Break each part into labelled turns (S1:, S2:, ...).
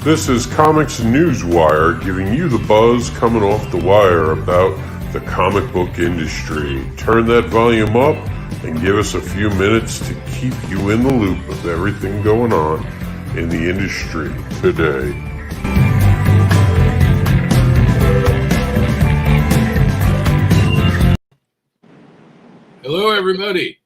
S1: This is COMiX Newswire giving you the buzz coming off the wire about the comic book industry. Turn that volume up and give us a few minutes to keep you in the loop of everything going on in the industry today.
S2: Hello, everybody.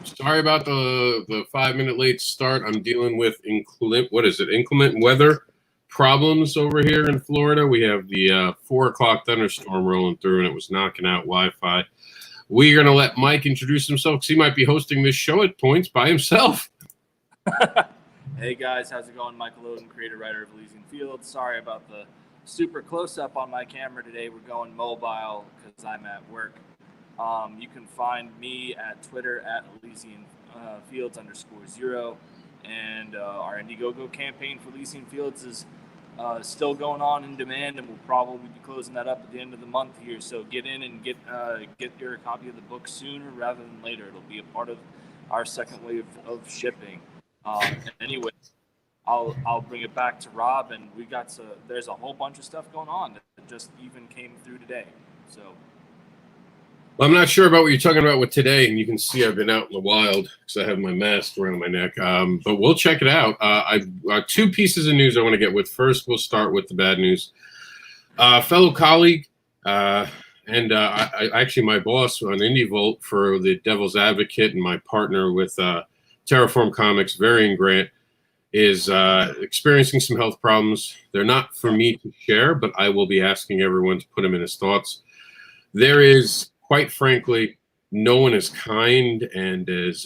S2: Sorry about the 5-minute late start. I'm dealing with inclement weather problems over here in Florida. We have the 4 o'clock thunderstorm rolling through, and it was knocking out Wi-Fi. We're going to let Mike introduce himself because he might be hosting this show at points by himself.
S3: Hey, guys. How's it going? Michael Oden, creator, writer of Elysian Fields. Sorry about the super close-up on my camera today. We're going mobile because I'm at work. You can find me at Twitter at Elysian Fields _0. And our Indiegogo campaign for Elysian Fields is still going on in demand, and we'll probably be closing that up at the end of the month here. So get in and get your copy of the book sooner rather than later. It'll be a part of our second wave of shipping. Anyway, I'll bring it back to Rob, and there's a whole bunch of stuff going on that just even came through today. So.
S2: I'm not sure about what you're talking about with today, and you can see I've been out in the wild because I have my mask around my neck. But we'll check it out. I've 2 pieces of news I want to get with. First, we'll start with the bad news. Fellow colleague and actually my boss on IndieVolt for the Devil's Advocate and my partner with Terraform Comics, Varian Grant, is experiencing some health problems. They're not for me to share, but I will be asking everyone to put him in his thoughts. There is, quite frankly, no one as kind and as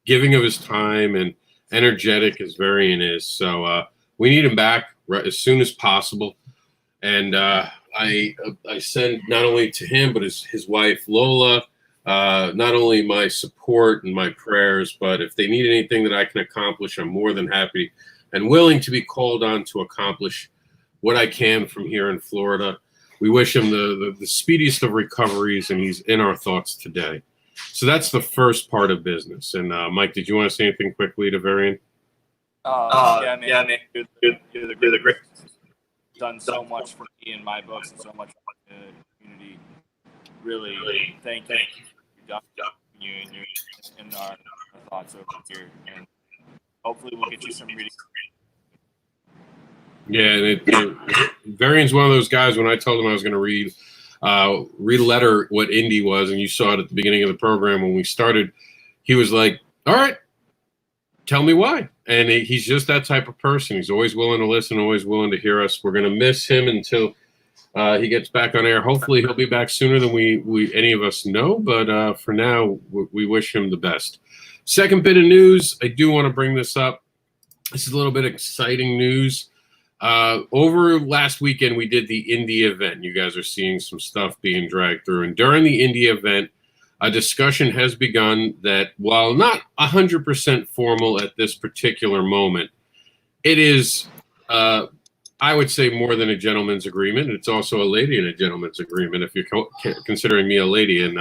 S2: giving of his time and energetic as Varian is. So we need him back as soon as possible. And I send not only to him, but his wife, Lola, not only my support and my prayers, but if they need anything that I can accomplish, I'm more than happy and willing to be called on to accomplish what I can from here in Florida. We wish him the speediest of recoveries, and he's in our thoughts today. So that's the first part of business. And Mike, did you want to say anything quickly to Varian?
S3: Yeah, man. You're the great. Done so much for me in my books and so much for the community. Really, thank you. You and our thoughts over here, and hopefully we'll get you some reading.
S2: Yeah, Varian's one of those guys. When I told him I was going to read a letter what indie was, and you saw it at the beginning of the program when we started, he was like, all right, tell me why. And he's just that type of person. He's always willing to listen, always willing to hear us. We're going to miss him until he gets back on air. Hopefully he'll be back sooner than we any of us know, but for now, we wish him the best. Second bit of news, I do want to bring this up. This is a little bit exciting news. Over last weekend, we did the indie event. You guys are seeing some stuff being dragged through. And during the indie event, a discussion has begun that, while not 100% formal at this particular moment, it is, I would say, more than a gentleman's agreement. It's also a lady in a gentleman's agreement, if you're considering me a lady and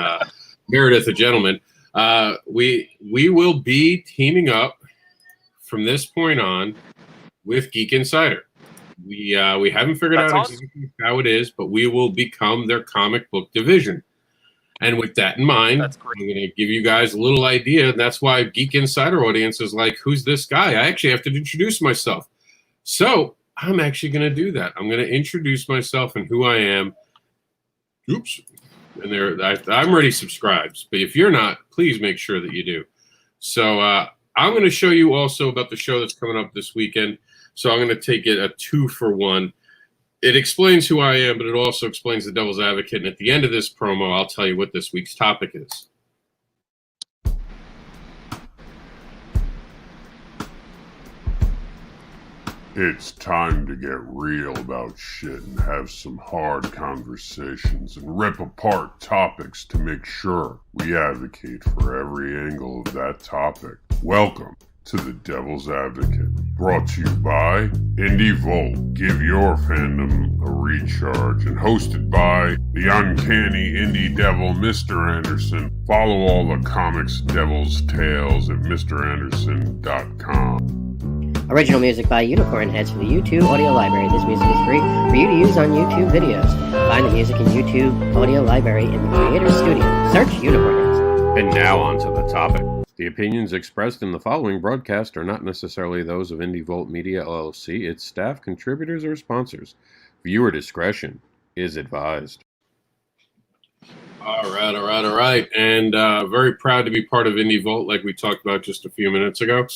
S2: Meredith a gentleman. We will be teaming up from this point on with Geek Insider. We haven't figured out exactly how it is, but we will become their comic book division. And with that in mind, I'm going to give you guys a little idea. That's why Geek Insider audience is like, who's this guy? I actually have to introduce myself. So I'm actually going to do that. I'm going to introduce myself and who I am. Oops. And I'm already subscribed. But if you're not, please make sure that you do. So I'm going to show you also about the show that's coming up this weekend. So I'm going to take it a 2-for-1. It explains who I am, but it also explains the Devil's Advocate. And at the end of this promo, I'll tell you what this week's topic is.
S1: It's time to get real about shit and have some hard conversations and rip apart topics to make sure we advocate for every angle of that topic. Welcome to the Devil's Advocate, brought to you by IndieVolt. Give your fandom a recharge, and hosted by the uncanny indie devil, Mr. Anderson. Follow all the comics devil's tales at MrAnderson.com.
S4: Original music by Unicorn Heads for the YouTube audio library. This music is free for you to use on YouTube videos. Find the music in YouTube audio library in the Creator Studio. Search Unicorn Heads.
S2: And now on to the topic. The opinions expressed in the following broadcast are not necessarily those of Indie Volt Media LLC, its staff, contributors, or sponsors. Viewer discretion is advised. All right. And very proud to be part of Indie Volt, like we talked about just a few minutes ago.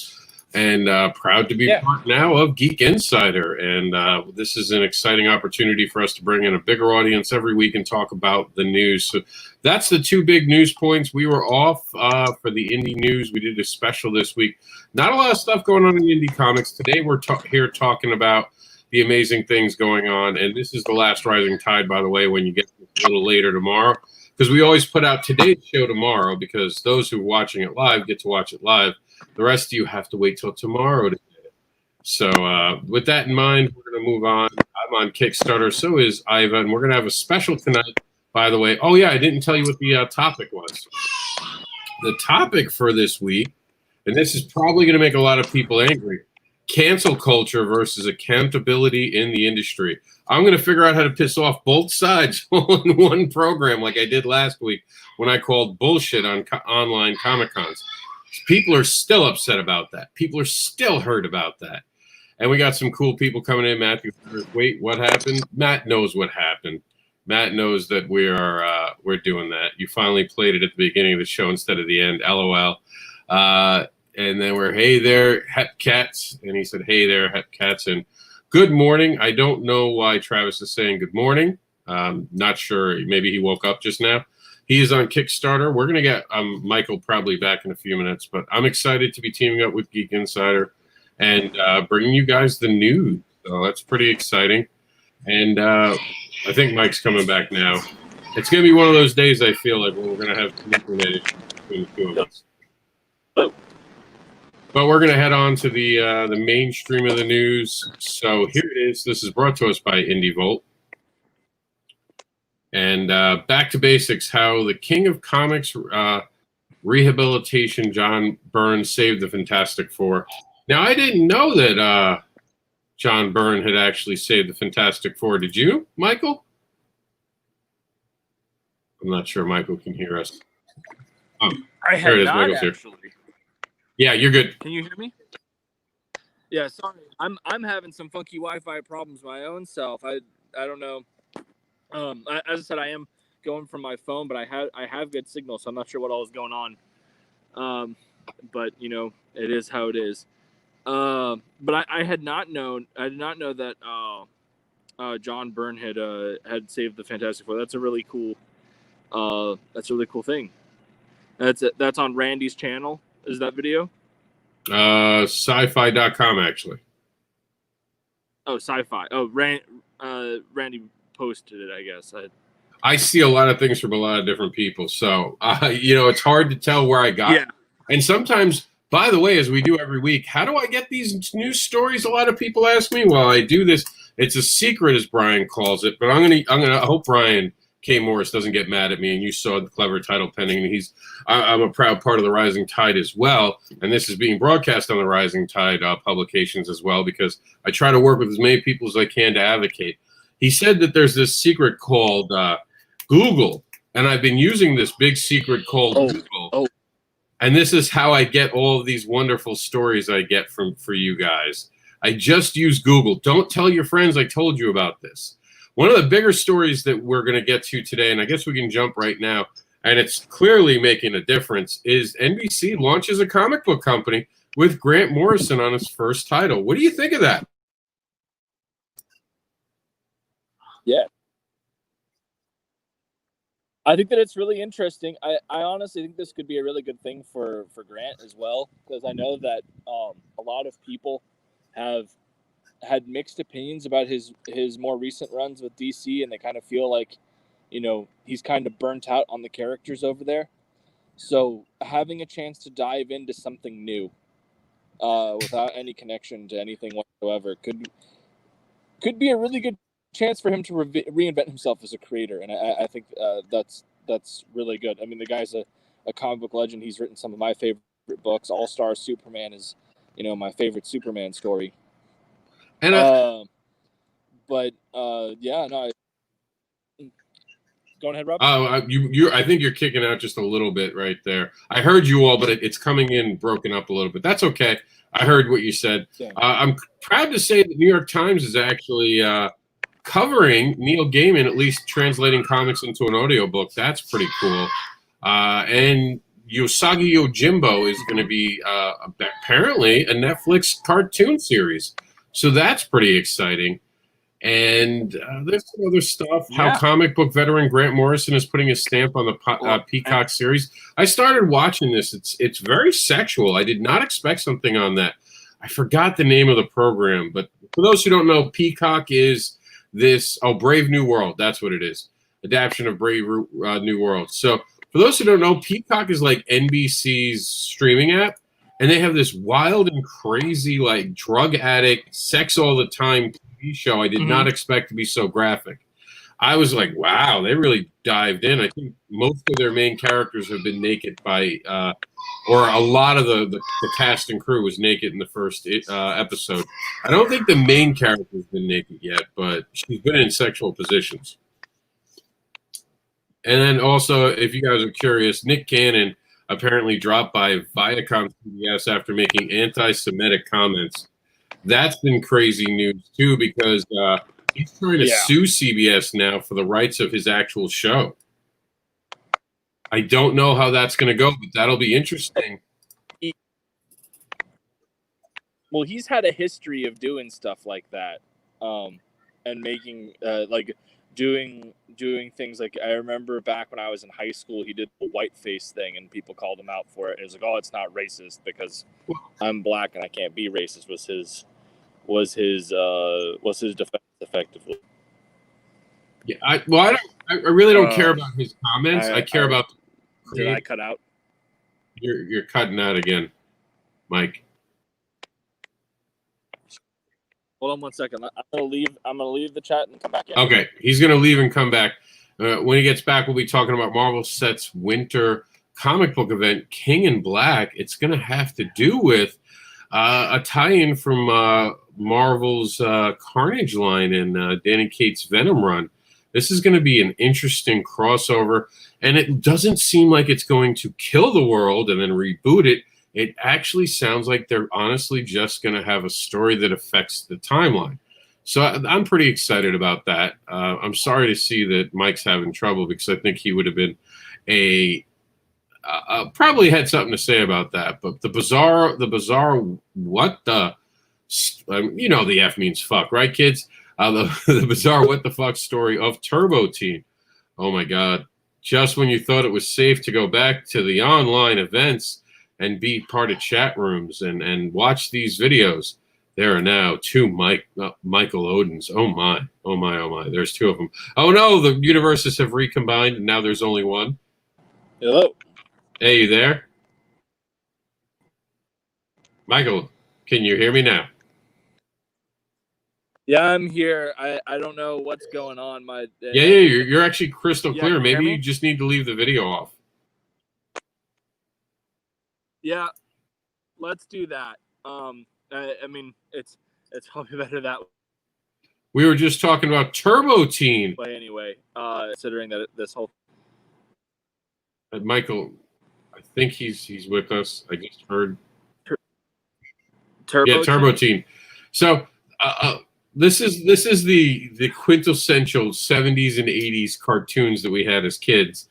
S2: And proud to be part now of Geek Insider. And this is an exciting opportunity for us to bring in a bigger audience every week and talk about the news. So that's the two big news points. We were off for the indie news. We did a special this week. Not a lot of stuff going on in indie comics. Today we're here talking about the amazing things going on. And this is the last Rising Tide, by the way, when you get a little later tomorrow. Because we always put out today's show tomorrow because those who are watching it live get to watch it live. The rest of you have to wait till tomorrow to get it. So with that in mind, we're going to move on. I'm on Kickstarter. So is Ivan. We're going to have a special tonight, by the way. Oh, yeah, I didn't tell you what the topic was. The topic for this week, and this is probably going to make a lot of people angry, cancel culture versus accountability in the industry. I'm going to figure out how to piss off both sides on one program like I did last week when I called bullshit on online Comic-Cons. People are still upset about that. People are still hurt about that. And we got some cool people coming in. Matthew, wait, what happened? Matt knows what happened. Matt knows that we're doing that. You finally played it at the beginning of the show instead of the end. LOL. And then we're, hey there, Hep Cats. And he said, hey there, Hep Cats. And good morning. I don't know why Travis is saying good morning. Not sure. Maybe he woke up just now. He is on Kickstarter. We're going to get Michael probably back in a few minutes, but I'm excited to be teaming up with Geek Insider and bringing you guys the news. So that's pretty exciting. And I think Mike's coming back now. It's going to be one of those days, I feel like, where we're going to have some internet issues between the two of us. But we're going to head on to the mainstream of the news. So here it is. This is brought to us by Indie Volt. And back to basics, how the king of comics rehabilitation, John Byrne, saved the Fantastic Four. Now, I didn't know that John Byrne had actually saved the Fantastic Four. Did you, Michael? I'm not sure Michael can hear us.
S3: I had not, actually.
S2: Yeah, you're good.
S3: Can you hear me? Yeah, sorry. I'm having some funky Wi-Fi problems my own self. I don't know. As I said, I am going from my phone, but I have good signal, so I'm not sure what all is going on. But you know, it is how it is. But I had not known. I did not know that John Byrne had saved the Fantastic Four. That's a really cool. That's a really cool thing. That's on Randy's channel. Is that video?
S2: Sci-fi.com, actually.
S3: Oh, sci-fi. Oh, Randy posted it, I guess.
S2: I see a lot of things from a lot of different people. So, it's hard to tell where I got it. And sometimes, by the way, as we do every week, how do I get these news stories? A lot of people ask me. Well, I do this. It's a secret, as Brian calls it. But I hope Brian K. Morris doesn't get mad at me. And you saw the clever title pending. And I'm a proud part of the Rising Tide as well. And this is being broadcast on the Rising Tide publications as well, because I try to work with as many people as I can to advocate. He said that there's this secret called Google, and I've been using this big secret called Google. And this is how I get all of these wonderful stories I get for you guys. I just use Google. Don't tell your friends I told you about this. One of the bigger stories that we're going to get to today, and I guess we can jump right now, and it's clearly making a difference, is NBC launches a comic book company with Grant Morrison on his first title. What do you think of that?
S3: Yeah. I think that it's really interesting. I honestly think this could be a really good thing for Grant as well, because I know that a lot of people have had mixed opinions about his more recent runs with DC, and they kind of feel like, he's kind of burnt out on the characters over there. So having a chance to dive into something new without any connection to anything whatsoever could be a really good chance for him to reinvent himself as a creator, and I think that's really good. I mean, the guy's a comic book legend. He's written some of my favorite books. All-Star Superman is my favorite Superman story.
S2: And
S3: yeah, no. Go ahead, Rob.
S2: I think you're kicking out just a little bit right there. I heard you all, but it's coming in broken up a little bit. That's okay. I heard what you said. I'm proud to say the New York Times is actually covering Neil Gaiman, at least translating comics into an audiobook. That's pretty cool. And Usagi Yojimbo is going to be apparently a Netflix cartoon series. So that's pretty exciting. And there's some other stuff.
S3: Yeah.
S2: How comic book veteran Grant Morrison is putting his stamp on the Peacock series. I started watching this. It's very sexual. I did not expect something on that. I forgot the name of the program, but for those who don't know, Peacock is this Brave New World. That's what it is. Adaptation of Brave New World. So for those who don't know, Peacock is like NBC's streaming app, and they have this wild and crazy, like drug addict, sex all the time TV show. I did not expect to be so graphic. I was like, wow, they really dived in. I think most of their main characters have been naked by, or a lot of the cast and crew was naked in the first episode. I don't think the main character has been naked yet, but she's been in sexual positions. And then also, if you guys are curious, Nick Cannon apparently dropped by Viacom CBS after making anti-Semitic comments. That's been crazy news, too, because he's trying to sue CBS now for the rights of his actual show. I don't know how that's going to go, but that'll be interesting.
S3: Well, he's had a history of doing stuff like that, and making doing things like, I remember back when I was in high school, he did the whiteface thing, and people called him out for it. It was like, oh, it's not racist because I'm black and I can't be racist. Was his defense effectively?
S2: Yeah, I really don't care about his comments. I care about.
S3: Did I cut out?
S2: You're cutting out again, Mike.
S3: Hold on one second. I'm gonna leave the chat and come back in.
S2: Okay, he's gonna leave and come back. When he gets back, we'll be talking about Marvel Set's winter comic book event, King in Black. It's gonna have to do with a tie-in from Marvel's Carnage line and Danny Cates' Venom run. This is going to be an interesting crossover, and it doesn't seem like it's going to kill the world and then reboot it. It actually sounds like they're honestly just going to have a story that affects the timeline. So I'm pretty excited about that. I'm sorry to see that Mike's having trouble because I think he would have been probably had something to say about that. But the bizarre, what the, the F means fuck, right, kids? The bizarre what the fuck story of Turbo Teen. Oh my God. Just when you thought it was safe to go back to the online events and be part of chat rooms and watch these videos, there are now two Michael Odins. Oh my, oh my, oh my. There's two of them. Oh no, the universes have recombined and now there's only one.
S3: Hello.
S2: Hey, you there? Michael, can you hear me now?
S3: Yeah, I'm here. I don't know what's going on.
S2: You're actually crystal clear. Maybe
S3: you
S2: you just need to leave the video off.
S3: Yeah, let's do that. I mean, it's probably better that way.
S2: We were just talking about Turbo Teen.
S3: But anyway, considering that this whole
S2: Michael, I think he's with us. I just heard.
S3: Turbo
S2: Turbo Teen. So this is the quintessential 70s and 80s cartoons that we had as kids.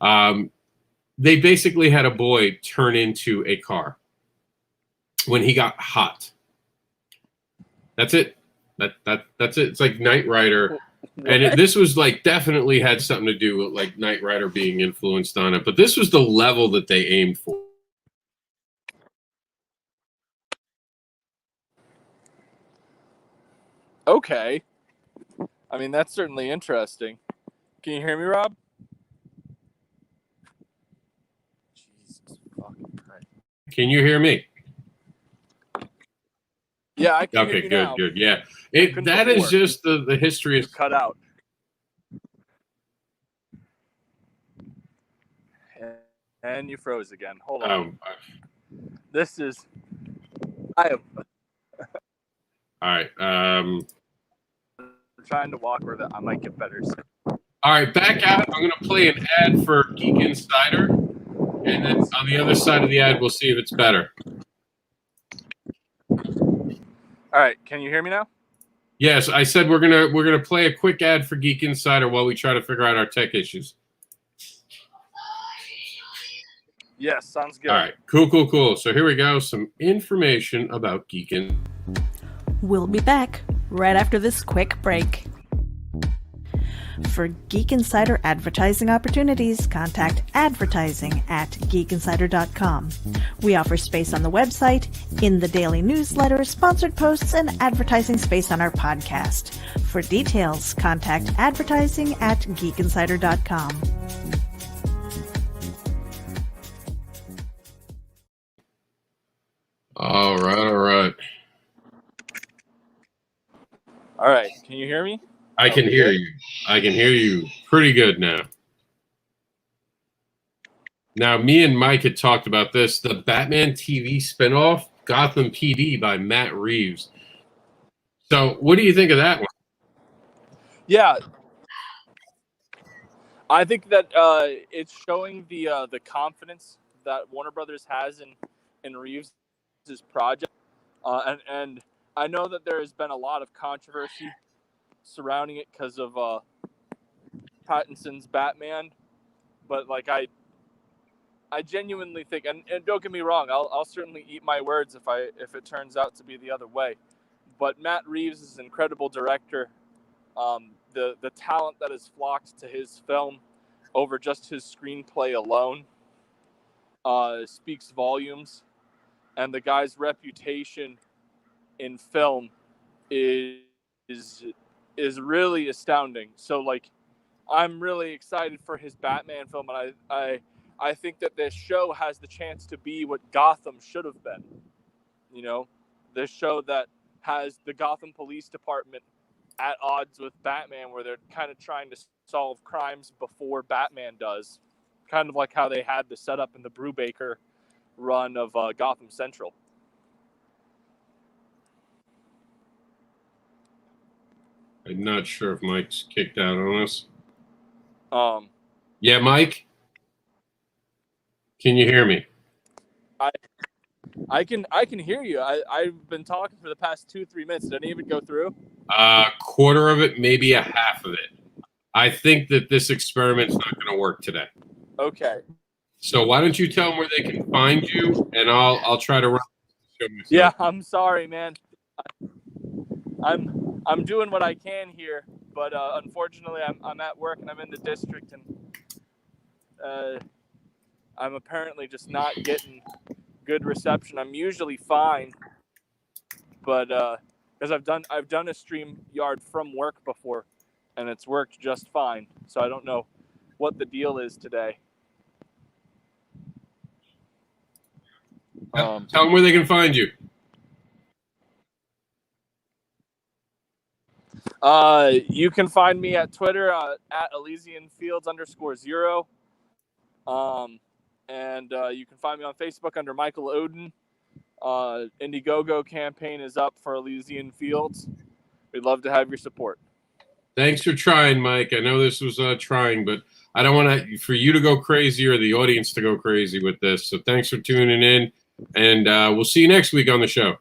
S2: They basically had a boy turn into a car when he got hot. That's it. That's it. It's like Knight Rider. And this was like definitely had something to do with like Knight Rider being influenced on it. But this was the level that they aimed for.
S3: Okay. I mean, that's certainly interesting. Can you hear me, Rob? Jesus fucking Christ.
S2: Can you hear me?
S3: Yeah, I can hear you
S2: good,
S3: now.
S2: good. Yeah. That
S3: before.
S2: is just the history of
S3: Cut out. And you froze again. Hold on. This is... am.
S2: All right.
S3: I'm trying to walk where I might get better.
S2: All right, back out. I'm going to play an ad for Geek Insider, and then on the other side of the ad, we'll see if it's better.
S3: All right, can you hear me now?
S2: Yes, I said we're gonna play a quick ad for Geek Insider while we try to figure out our tech issues.
S3: Yes, sounds good.
S2: All right, cool. So here we go. Some information about Geek Insider.
S5: We'll be back right after this quick break. For Geek Insider advertising opportunities, contact advertising@geekinsider.com. We offer space on the website, in the daily newsletter, sponsored posts, and advertising space on our podcast. For details, contact advertising@geekinsider.com.
S2: All right.
S3: All right, can you hear me?
S2: I can hear you. I can hear you pretty good now. Now, me and Mike had talked about this, the Batman TV spinoff, Gotham PD by Matt Reeves. So what do you think of that one?
S3: Yeah, I think that it's showing the confidence that Warner Brothers has in Reeves' project, and I know that there has been a lot of controversy surrounding it because of Pattinson's Batman, but like I genuinely think, and don't get me wrong, I'll certainly eat my words if it turns out to be the other way, but Matt Reeves is an incredible director. The talent that has flocked to his film over just his screenplay alone speaks volumes, and the guy's reputation in film is really astounding. So like, I'm really excited for his Batman film, and I think that this show has the chance to be what Gotham should have been. You know, this show that has the Gotham Police Department at odds with Batman, where they're kind of trying to solve crimes before Batman does, kind of like how they had the setup in the Brubaker run of Gotham Central.
S2: I'm not sure if Mike's kicked out on us.
S3: Yeah,
S2: Mike? Can you hear me?
S3: I can hear you. I've been talking for the past 2-3 minutes. Did it even go through?
S2: Quarter of it, maybe a half of it. I think that this experiment's not going to work today.
S3: Okay.
S2: So why don't you tell them where they can find you, and I'll try to run the show myself.
S3: Yeah, I'm sorry, man. I'm doing what I can here, but unfortunately, I'm at work and I'm in the district, and I'm apparently just not getting good reception. I'm usually fine, but because I've done a StreamYard from work before, and it's worked just fine. So I don't know what the deal is today.
S2: Tell them where they can find you.
S3: You can find me at Twitter at ElysianFields_0. And you can find me on Facebook under Michael Oden. Indiegogo campaign is up for Elysian Fields. We'd love to have your support.
S2: Thanks for trying, Mike. I know this was trying, but I don't want for you to go crazy or the audience to go crazy with this. So thanks for tuning in, and we'll see you next week on the show.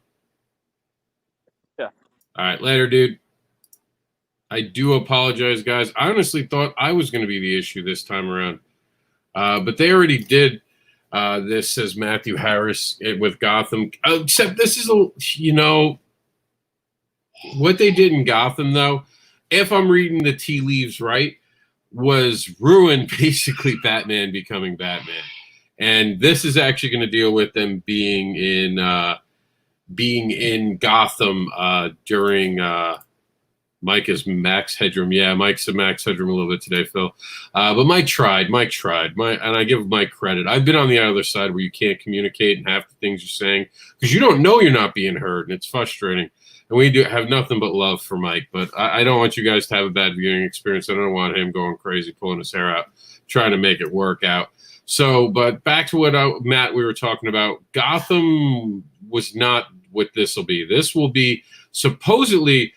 S3: Yeah.
S2: All right, later, dude. I do apologize, guys. I honestly thought I was going to be the issue this time around. But they already did this, says Matthew Harris, with Gotham. Except this is, what they did in Gotham, though, if I'm reading the tea leaves right, was ruin basically Batman becoming Batman. And this is actually going to deal with them being in Gotham during Mike is Max Headroom. Yeah, Mike's a Max Headroom a little bit today, Phil. But Mike tried. And I give Mike credit. I've been on the other side where you can't communicate and half the things you're saying because you don't know you're not being heard, and it's frustrating. And we do have nothing but love for Mike. But I don't want you guys to have a bad viewing experience. I don't want him going crazy, pulling his hair out, trying to make it work out. So, but back to what Matt we were talking about. Gotham was not what this will be. This will be supposedly,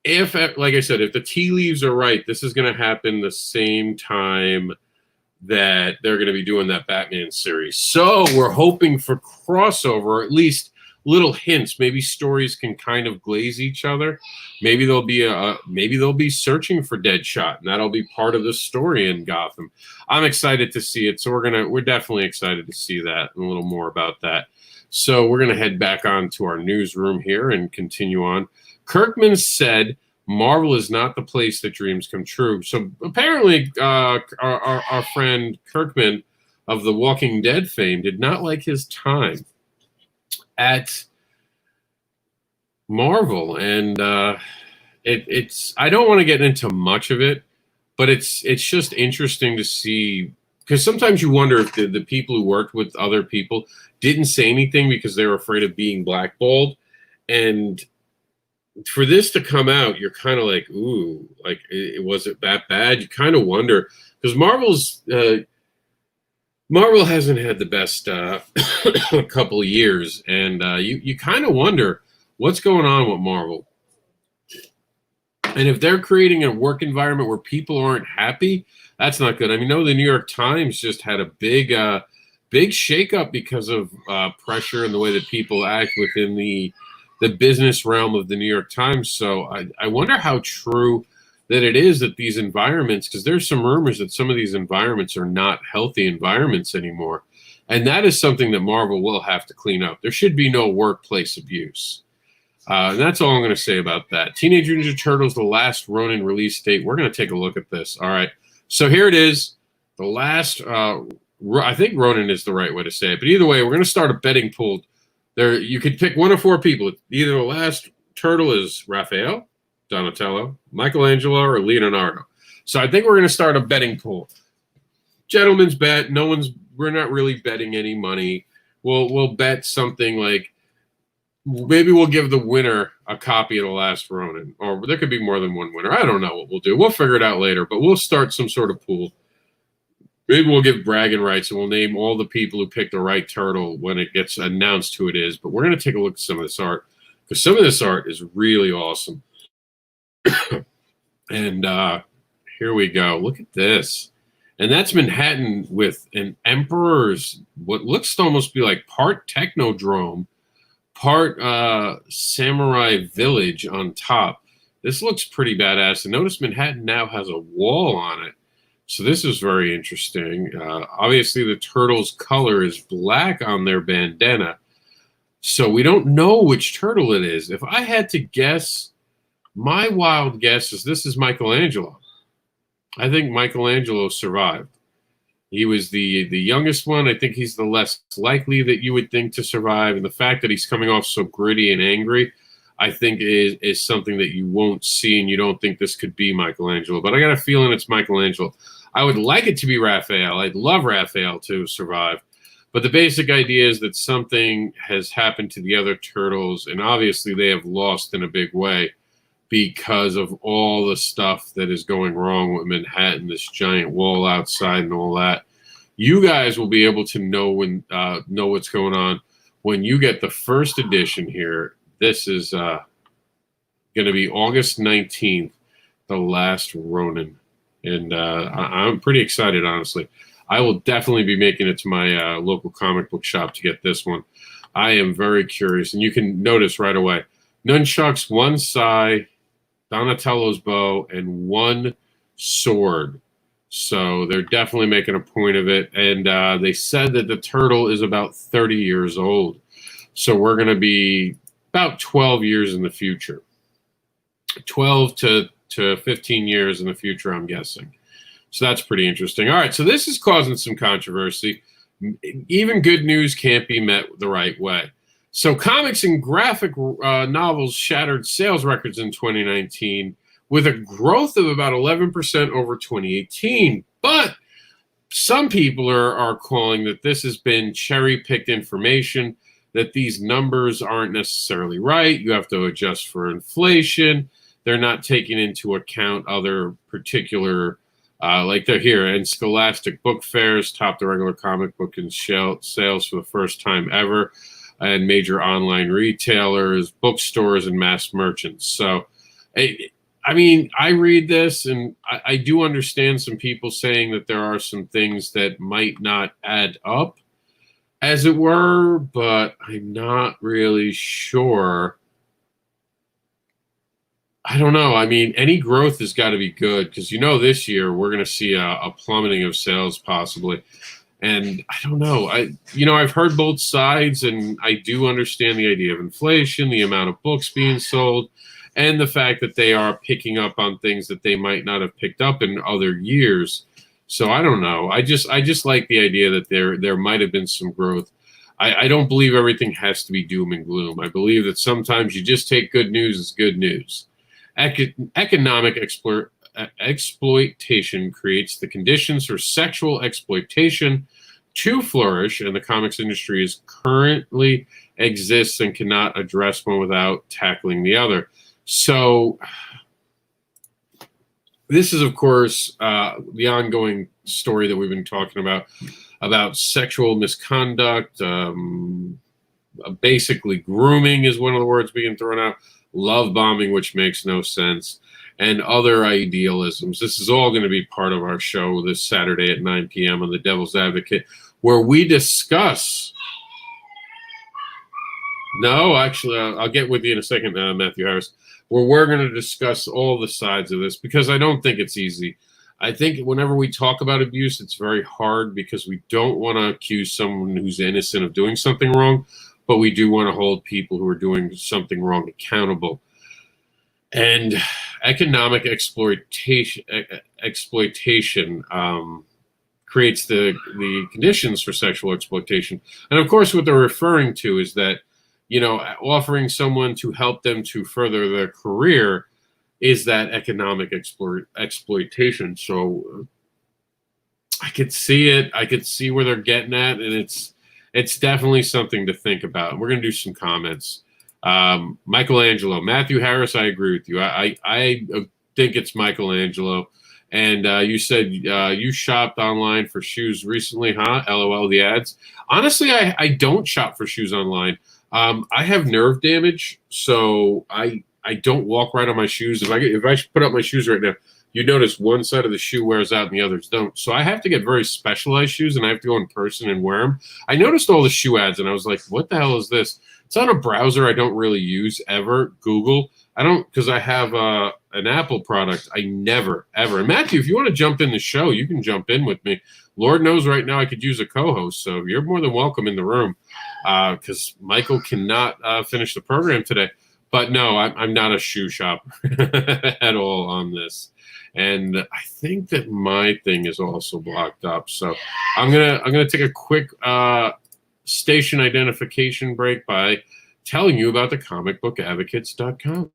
S2: if, like I said, if the tea leaves are right, this is going to happen the same time that they're going to be doing that Batman series. So we're hoping for crossover, or at least little hints. Maybe stories can kind of glaze each other. Maybe they'll be searching for Deadshot, and that'll be part of the story in Gotham. I'm excited to see it. So we're definitely excited to see that and a little more about that. So we're going to head back on to our newsroom here and continue on. Kirkman said Marvel is not the place that dreams come true. So apparently our friend Kirkman of the Walking Dead fame did not like his time at Marvel. And it's I don't want to get into much of it, but it's just interesting to see, because sometimes you wonder if the people who worked with other people didn't say anything because they were afraid of being blackballed. And for this to come out, you're kind of like, ooh, like, was it that bad? You kind of wonder, because Marvel hasn't had the best couple of years, and you kind of wonder what's going on with Marvel. And if they're creating a work environment where people aren't happy, that's not good. I mean, the New York Times just had a big shakeup because of pressure and the way that people act within the business realm of the New York Times. So I wonder how true that it is that these environments, because there's some rumors that some of these environments are not healthy environments anymore. And that is something that Marvel will have to clean up. There should be no workplace abuse. And that's all I'm going to say about that. Teenage Mutant Ninja Turtles, The Last Ronin release date. We're going to take a look at this. All right. So here it is. The last, I think Ronin is the right way to say it. But either way, we're going to start a betting pool. There, you could pick one of four people. Either the last turtle is Raphael, Donatello, Michelangelo, or Leonardo. So I think we're going to start a betting pool. Gentlemen's bet. We're not really betting any money. We'll bet something like, maybe we'll give the winner a copy of The Last Ronin, or there could be more than one winner. I don't know what we'll do. We'll figure it out later, but we'll start some sort of pool. Maybe we'll give bragging rights and we'll name all the people who picked the right turtle when it gets announced who it is. But we're going to take a look at some of this art, because some of this art is really awesome. And here we go. Look at this. And that's Manhattan with an Emperor's, what looks to almost be like part Technodrome, part Samurai Village on top. This looks pretty badass. And notice Manhattan now has a wall on it. So this is very interesting. Obviously, the turtle's color is black on their bandana. So we don't know which turtle it is. If I had to guess, my wild guess is this is Michelangelo. I think Michelangelo survived. He was the youngest one. I think he's the less likely that you would think to survive. And the fact that he's coming off so gritty and angry, I think is something that you won't see, and you don't think this could be Michelangelo. But I got a feeling it's Michelangelo. I would like it to be Raphael. I'd love Raphael to survive. But the basic idea is that something has happened to the other turtles, and obviously they have lost in a big way because of all the stuff that is going wrong with Manhattan, this giant wall outside and all that. You guys will be able to know what's going on when you get the first edition here. This is going to be August 19th, The Last Ronin. And I'm pretty excited, honestly. I will definitely be making it to my local comic book shop to get this one. I am very curious. And you can notice right away, nunchucks, one sai, Donatello's bow, and one sword. So they're definitely making a point of it. And they said that the turtle is about 30 years old. So we're going to be about 12 years in the future. 12 to 15 years in the future, I'm guessing. So that's pretty interesting. All right, so this is causing some controversy. Even good news can't be met the right way. So comics and graphic novels shattered sales records in 2019 with a growth of about 11% over 2018. But some people are calling that this has been cherry-picked information, that these numbers aren't necessarily right. You have to adjust for inflation. They're not taking into account other particular, like they're here. And Scholastic Book Fairs topped the regular comic book and sales for the first time ever. and major online retailers, bookstores, and mass merchants. So, I mean, I read this and I do understand some people saying that there are some things that might not add up, as it were, but I'm not really sure. I don't know. I mean, any growth has got to be good because, this year we're going to see a plummeting of sales possibly. And I don't know. I've heard both sides, and I do understand the idea of inflation, the amount of books being sold, and the fact that they are picking up on things that they might not have picked up in other years. So I don't know. I just like the idea that there might have been some growth. I don't believe everything has to be doom and gloom. I believe that sometimes you just take good news as good news. Economic exploitation creates the conditions for sexual exploitation to flourish, and the comics industry is currently exists and cannot address one without tackling the other. So this is, of course, the ongoing story that we've been talking about sexual misconduct. Basically, grooming is one of the words being thrown out. Love bombing, which makes no sense, and other idealisms. This is all going to be part of our show this Saturday at 9 p.m. on The Devil's Advocate, where we discuss. No, actually, I'll get with you in a second, Matthew Harris, where we're going to discuss all the sides of this because I don't think it's easy. I think whenever we talk about abuse, it's very hard because we don't want to accuse someone who's innocent of doing something wrong, but we do want to hold people who are doing something wrong accountable. And economic exploitation creates the conditions for sexual exploitation. And of course, what they're referring to is that, offering someone to help them to further their career is that economic exploitation. So I could see it. I could see where they're getting at, and it's definitely something to think about. We're going to do some comments. Michelangelo, Matthew Harris, I agree with you. I think it's Michelangelo. And you said you shopped online for shoes recently, huh? LOL, the ads. Honestly, I don't shop for shoes online. I have nerve damage, so I don't walk right on my shoes. If I put up my shoes right now, you notice one side of the shoe wears out and the others don't. So I have to get very specialized shoes, and I have to go in person and wear them. I noticed all the shoe ads, and I was like, what the hell is this? It's on a browser I don't really use ever, Google. I don't, because I have an Apple product. I never, ever. And Matthew, if you want to jump in the show, you can jump in with me. Lord knows right now I could use a co-host, so you're more than welcome in the room because Michael cannot finish the program today. But no, I'm not a shoe shopper at all on this. And I think that my thing is also blocked up. So I'm gonna take a quick station identification break by telling you about the comicbookadvocates.com.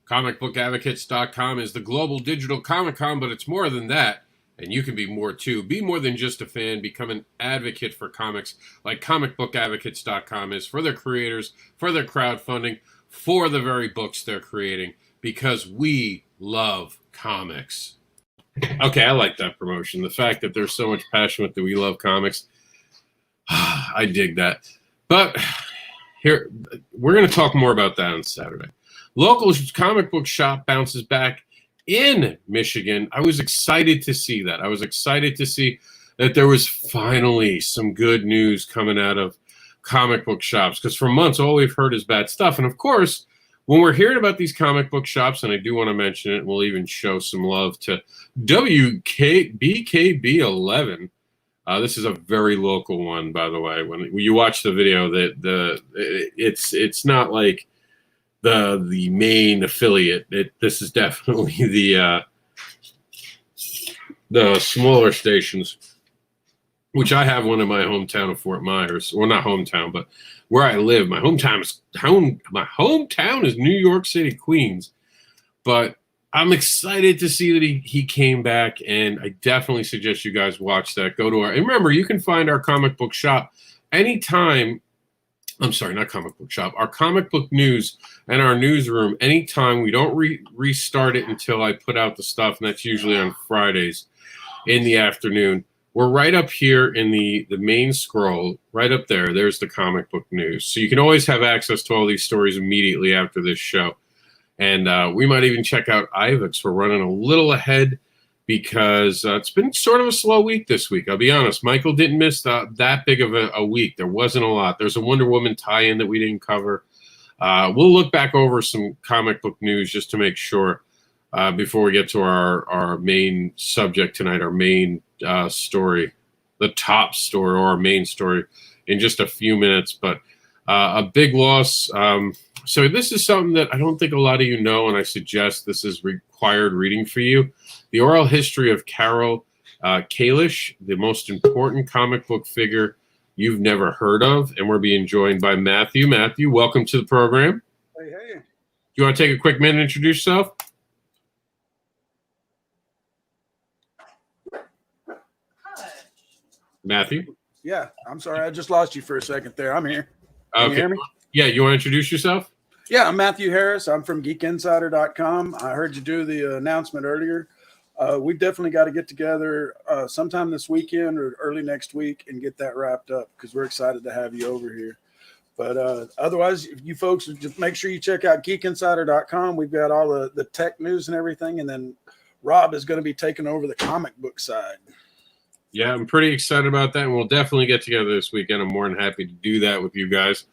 S2: Comicbookadvocates.com is the global digital Comic-Con, but it's more than that. And you can be more too. Be more than just a fan. Become an advocate for comics like comicbookadvocates.com is for their creators, for their crowdfunding, for the very books they're creating, because we love comics. Okay, I like that promotion. The fact that there's so much passion with the We Love Comics. I dig that. But here, we're going to talk more about that on Saturday. Local comic book shop bounces back in Michigan. I was excited to see that. I was excited to see that there was finally some good news coming out of comic book shops, because for months all we've heard is bad stuff. And of course, when we're hearing about these comic book shops, and I do want to mention it, we'll even show some love to BKB11. This is a very local one, by the way. When you watch the video, it's not like the main affiliate. This is definitely the smaller stations, which I have one in my hometown of Fort Myers. Well, not hometown, but where I live. My hometown is New York City, Queens. But I'm excited to see that he came back, and I definitely suggest you guys watch that. Go to and remember, you can find our comic book shop anytime. I'm sorry, not comic book shop. Our comic book news and our newsroom anytime. We don't restart it until I put out the stuff, and that's usually on Fridays in the afternoon, we're right up here in the main scroll, right up there. There's the comic book news. So you can always have access to all these stories immediately after this show. And we might even check out Ivix. We're running a little ahead because it's been sort of a slow week this week. I'll be honest. Michael didn't miss that big of a week. There wasn't a lot. There's a Wonder Woman tie-in that we didn't cover. We'll look back over some comic book news just to make sure before we get to our main subject tonight, our main story, the top story or our main story in just a few minutes. But a big loss. So this is something that I don't think a lot of you know, and I suggest this is required reading for you. The oral history of Carol Kalish, the most important comic book figure you've never heard of. And we're being joined by Matthew. Matthew, welcome to the program.
S6: Hey, hey.
S2: Do you want to take a quick minute and introduce yourself? Matthew?
S6: Yeah, I'm sorry. I just lost you for a second there. I'm here. Can you hear me?
S2: Yeah, you want to introduce yourself?
S6: Yeah, I'm Matthew Harris. I'm from geekinsider.com. I heard you do the announcement earlier. We've definitely got to get together sometime this weekend or early next week and get that wrapped up because we're excited to have you over here. But otherwise, if you folks just make sure you check out geekinsider.com. We've got all the tech news and everything. And then Rob is going to be taking over the comic book side.
S2: Yeah, I'm pretty excited about that. And we'll definitely get together this weekend. I'm more than happy to do that with you guys.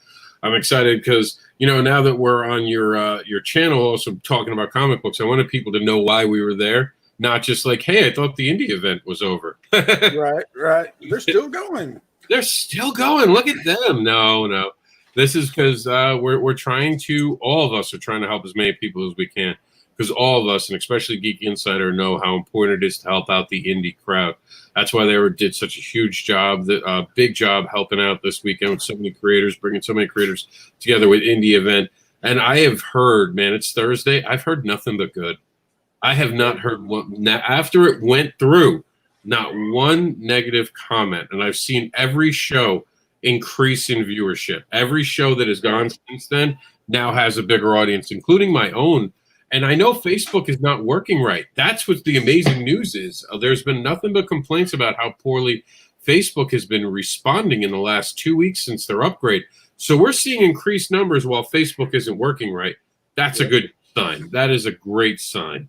S2: I'm excited because, you know, now that we're on your channel also talking about comic books, I wanted people to know why we were there. Not just like, hey, I thought the indie event was over.
S6: Right. They're still going.
S2: They're still going. Look at them. No. This is because we're trying to, all of us are trying to help as many people as we can. Because all of us, and especially Geek Insider, know how important it is to help out the indie crowd. That's why they did such a huge job, big job helping out this weekend with so many creators, bringing so many creators together with indie event. And I have heard, man, it's Thursday. I've heard nothing but good. I have not heard one. After it went through, not one negative comment. And I've seen every show increase in viewership. Every show that has gone since then now has a bigger audience, including my own. And I know Facebook is not working right. That's what the amazing news is. There's been nothing but complaints about how poorly Facebook has been responding in the last 2 weeks since their upgrade. So we're seeing increased numbers while Facebook isn't working right. That's a good sign. That is a great sign.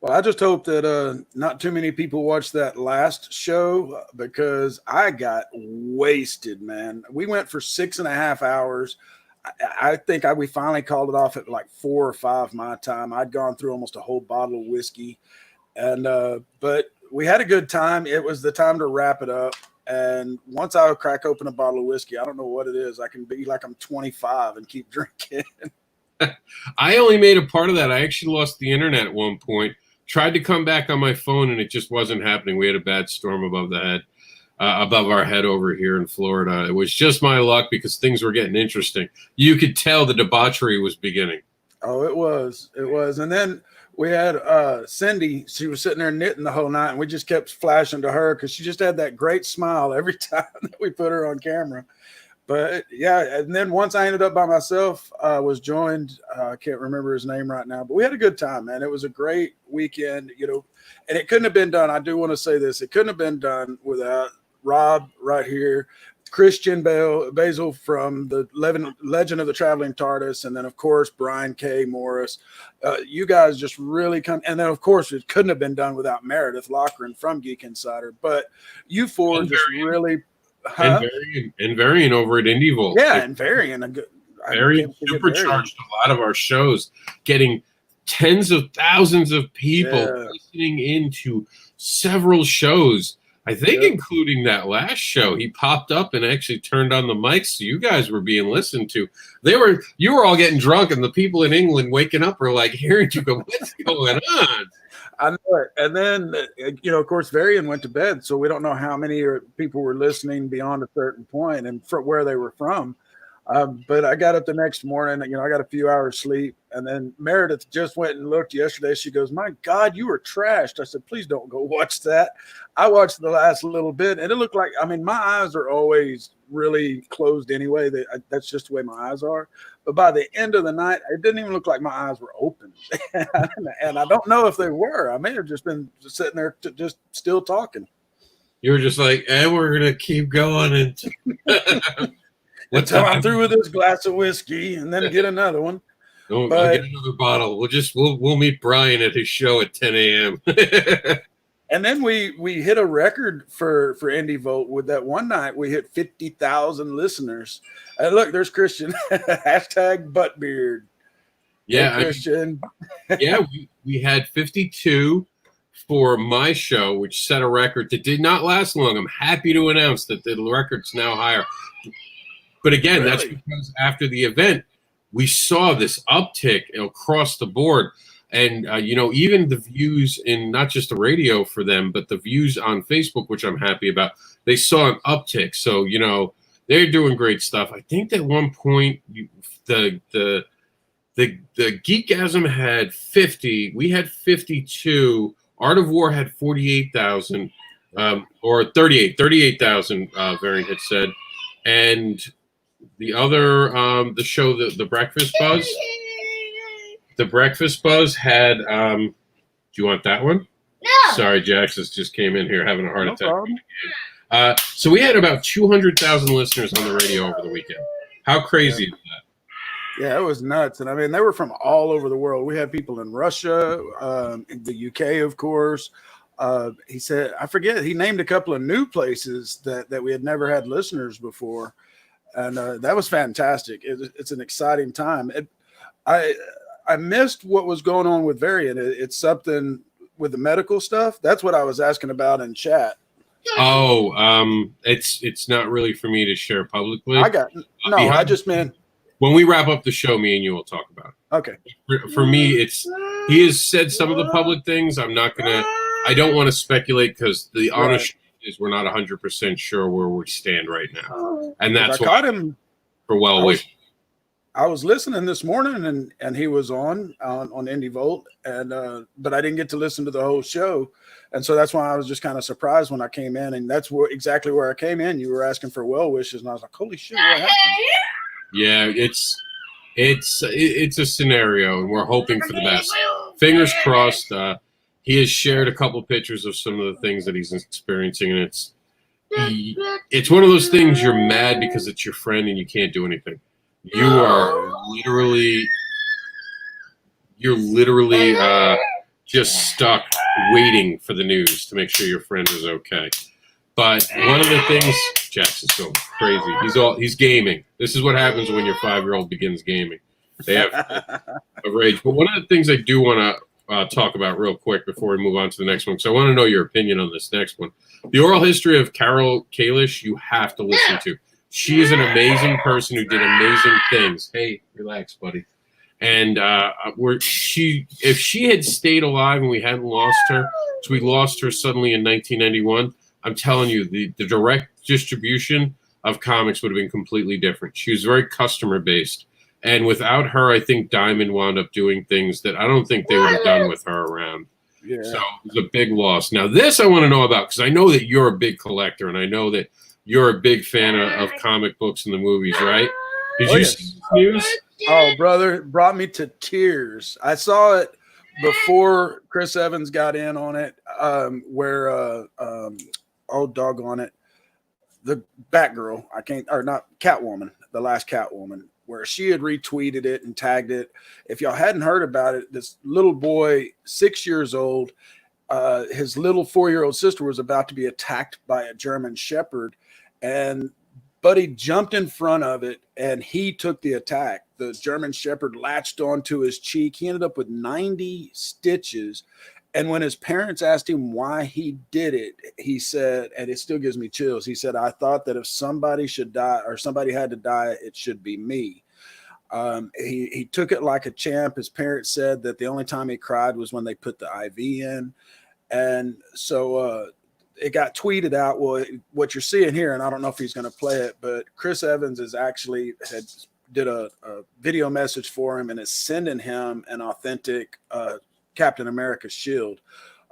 S6: Well, I just hope that not too many people watched that last show because I got wasted, man. We went for 6.5 hours. I think we finally called it off at like 4 or 5 my time. I'd gone through almost a whole bottle of whiskey, and but we had a good time. It was the time to wrap it up. And once I crack open a bottle of whiskey, I don't know what it is. I can be like I'm 25 and keep drinking.
S2: I only made a part of that. I actually lost the internet at one point. Tried to come back on my phone, and it just wasn't happening. We had a bad storm above our head over here in Florida. It was just my luck because things were getting interesting. You could tell the debauchery was beginning.
S6: Oh, it was. And then we had Cindy. She was sitting there knitting the whole night, and we just kept flashing to her because she just had that great smile every time that we put her on camera. But yeah, and then once I ended up by myself, was joined. I can't remember his name right now, but we had a good time, man. It was a great weekend, you know, and it couldn't have been done. I do want to say this: it couldn't have been done without Rob right here, Christian Basil from the Legend of the Traveling TARDIS, and then of course Brian K. Morris. You guys just really come, and then of course it couldn't have been done without Meredith Lochran from Geek Insider. But you four just really.
S2: And Varian over at Indie Vault.
S6: Yeah, and Varian.
S2: Varian supercharged a lot of our shows, getting tens of thousands of people listening into several shows. I think including that last show, he popped up and actually turned on the mic, so you guys were being listened to. You were all getting drunk, and the people in England waking up were like hearing you go, "What's going on?"
S6: I know it. And then, you know, of course, Varian went to bed, so we don't know how many people were listening beyond a certain point and where they were from. But I got up the next morning, you know, I got a few hours sleep. And then Meredith just went and looked yesterday. She goes, "My God, you were trashed." I said, "Please don't go watch that." I watched the last little bit, and it looked like, I mean, my eyes are always really closed anyway. That's just the way my eyes are. But by the end of the night, it didn't even look like my eyes were open. And I don't know if they were. I may have just been sitting there just still talking.
S2: You were just like, and we're gonna keep going and
S6: Until I'm through with this glass of whiskey, and then get another one.
S2: I'll
S6: But-
S2: get another bottle. We'll meet Brian at his show at 10 a.m.
S6: And then we hit a record for Indie Vote with that one night. We hit 50,000 listeners. And look, there's Christian. Hashtag buttbeard.
S2: Yeah,
S6: Hey, Christian.
S2: we had 52 for my show, which set a record that did not last long. I'm happy to announce that the record's now higher. But again, that's because after the event, we saw this uptick across the board. And, even the views in not just the radio for them, but the views on Facebook, which I'm happy about, they saw an uptick. So, they're doing great stuff. I think at one point, the Geekgasm had 50. We had 52. Art of War had 48,000, or 38,000, Variant had said. And the other, the show, the Breakfast Buzz. The Breakfast Buzz had, do you want that one? No. Sorry, Jaxus just came in here having a heart attack. So we had about 200,000 listeners on the radio over the weekend. How crazy is that?
S6: Yeah, it was nuts. And I mean, they were from all over the world. We had people in Russia, in the UK, of course. He said, I forget, he named a couple of new places that we had never had listeners before. And that was fantastic. It's an exciting time. I missed what was going on with Variant. It's something with the medical stuff. That's what I was asking about in chat.
S2: Oh, it's not really for me to share publicly.
S6: I just meant
S2: when we wrap up the show, me and you will talk about it.
S6: Okay.
S2: For me, he has said some of the public things. I don't want to speculate because the honest is we're not 100% sure where we stand right now. And that's
S6: I caught him
S2: for
S6: I was listening this morning and he was on Indie Volt, and but I didn't get to listen to the whole show. And so that's why I was just kind of surprised when I came in, and that's exactly where I came in. You were asking for well wishes, and I was like, holy shit, what happened?
S2: Yeah, it's a scenario, and we're hoping for the best. Fingers crossed. He has shared a couple pictures of some of the things that he's experiencing, and it's one of those things you're mad because it's your friend and you can't do anything. You're literally just stuck waiting for the news to make sure your friend is okay. But one of the things, Jackson's going crazy. He's gaming. This is what happens when your 5-year-old begins gaming. They have a rage. But one of the things I do want to talk about real quick before we move on to the next one, because I want to know your opinion on this next one. The oral history of Carol Kalish, you have to listen to. She is an amazing person who did amazing things. Hey, relax, buddy. And if she had stayed alive and we hadn't lost her, so we lost her suddenly in 1991, I'm telling you, the direct distribution of comics would have been completely different. She was very customer-based. And without her, I think Diamond wound up doing things that I don't think they would have done with her around. Yeah. So it was a big loss. Now, this I want to know about, because I know that you're a big collector, and I know that you're a big fan of comic books and the movies, right? Did you see this news?
S6: Oh, brother, it brought me to tears. I saw it before Chris Evans got in on it, where, oh, doggone it, the Batgirl, Catwoman, the last Catwoman, where she had retweeted it and tagged it. If y'all hadn't heard about it, this little boy, 6 years old, his little 4-year-old sister was about to be attacked by a German Shepherd, and Buddy jumped in front of it and he took the attack. The German Shepherd latched onto his cheek. He ended up with 90 stitches. And when his parents asked him why he did it, he said, and it still gives me chills, he said, I thought that if somebody should die or somebody had to die, it should be me. He took it like a champ. His parents said that the only time he cried was when they put the IV in. And so it got tweeted out. Well, what you're seeing here, and I don't know if he's going to play it, but Chris Evans did a video message for him and is sending him an authentic Captain America shield,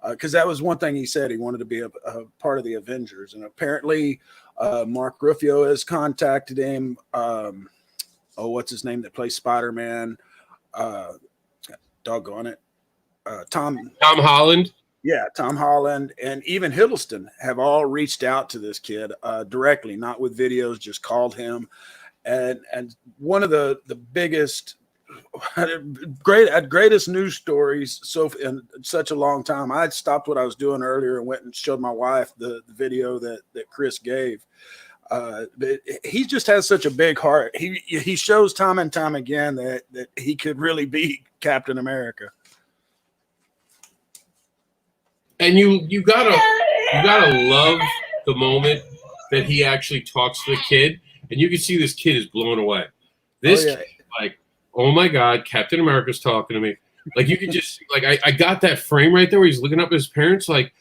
S6: because that was one thing he said. He wanted to be a part of the Avengers, and apparently Mark Ruffalo has contacted him. What's his name that plays Spider-Man? Doggone it, Tom
S2: Holland.
S6: Yeah, Tom Holland and even Hiddleston have all reached out to this kid directly, not with videos, just called him. And one of the biggest greatest news stories so in such a long time. I stopped what I was doing earlier and went and showed my wife the video that Chris gave. But he just has such a big heart. He shows time and time again that he could really be Captain America.
S2: And you gotta love the moment that he actually talks to the kid, and you can see this kid is blown away. This kid, like, oh my God, Captain America's talking to me. Like, you can just I got that frame right there where he's looking up at his parents, like,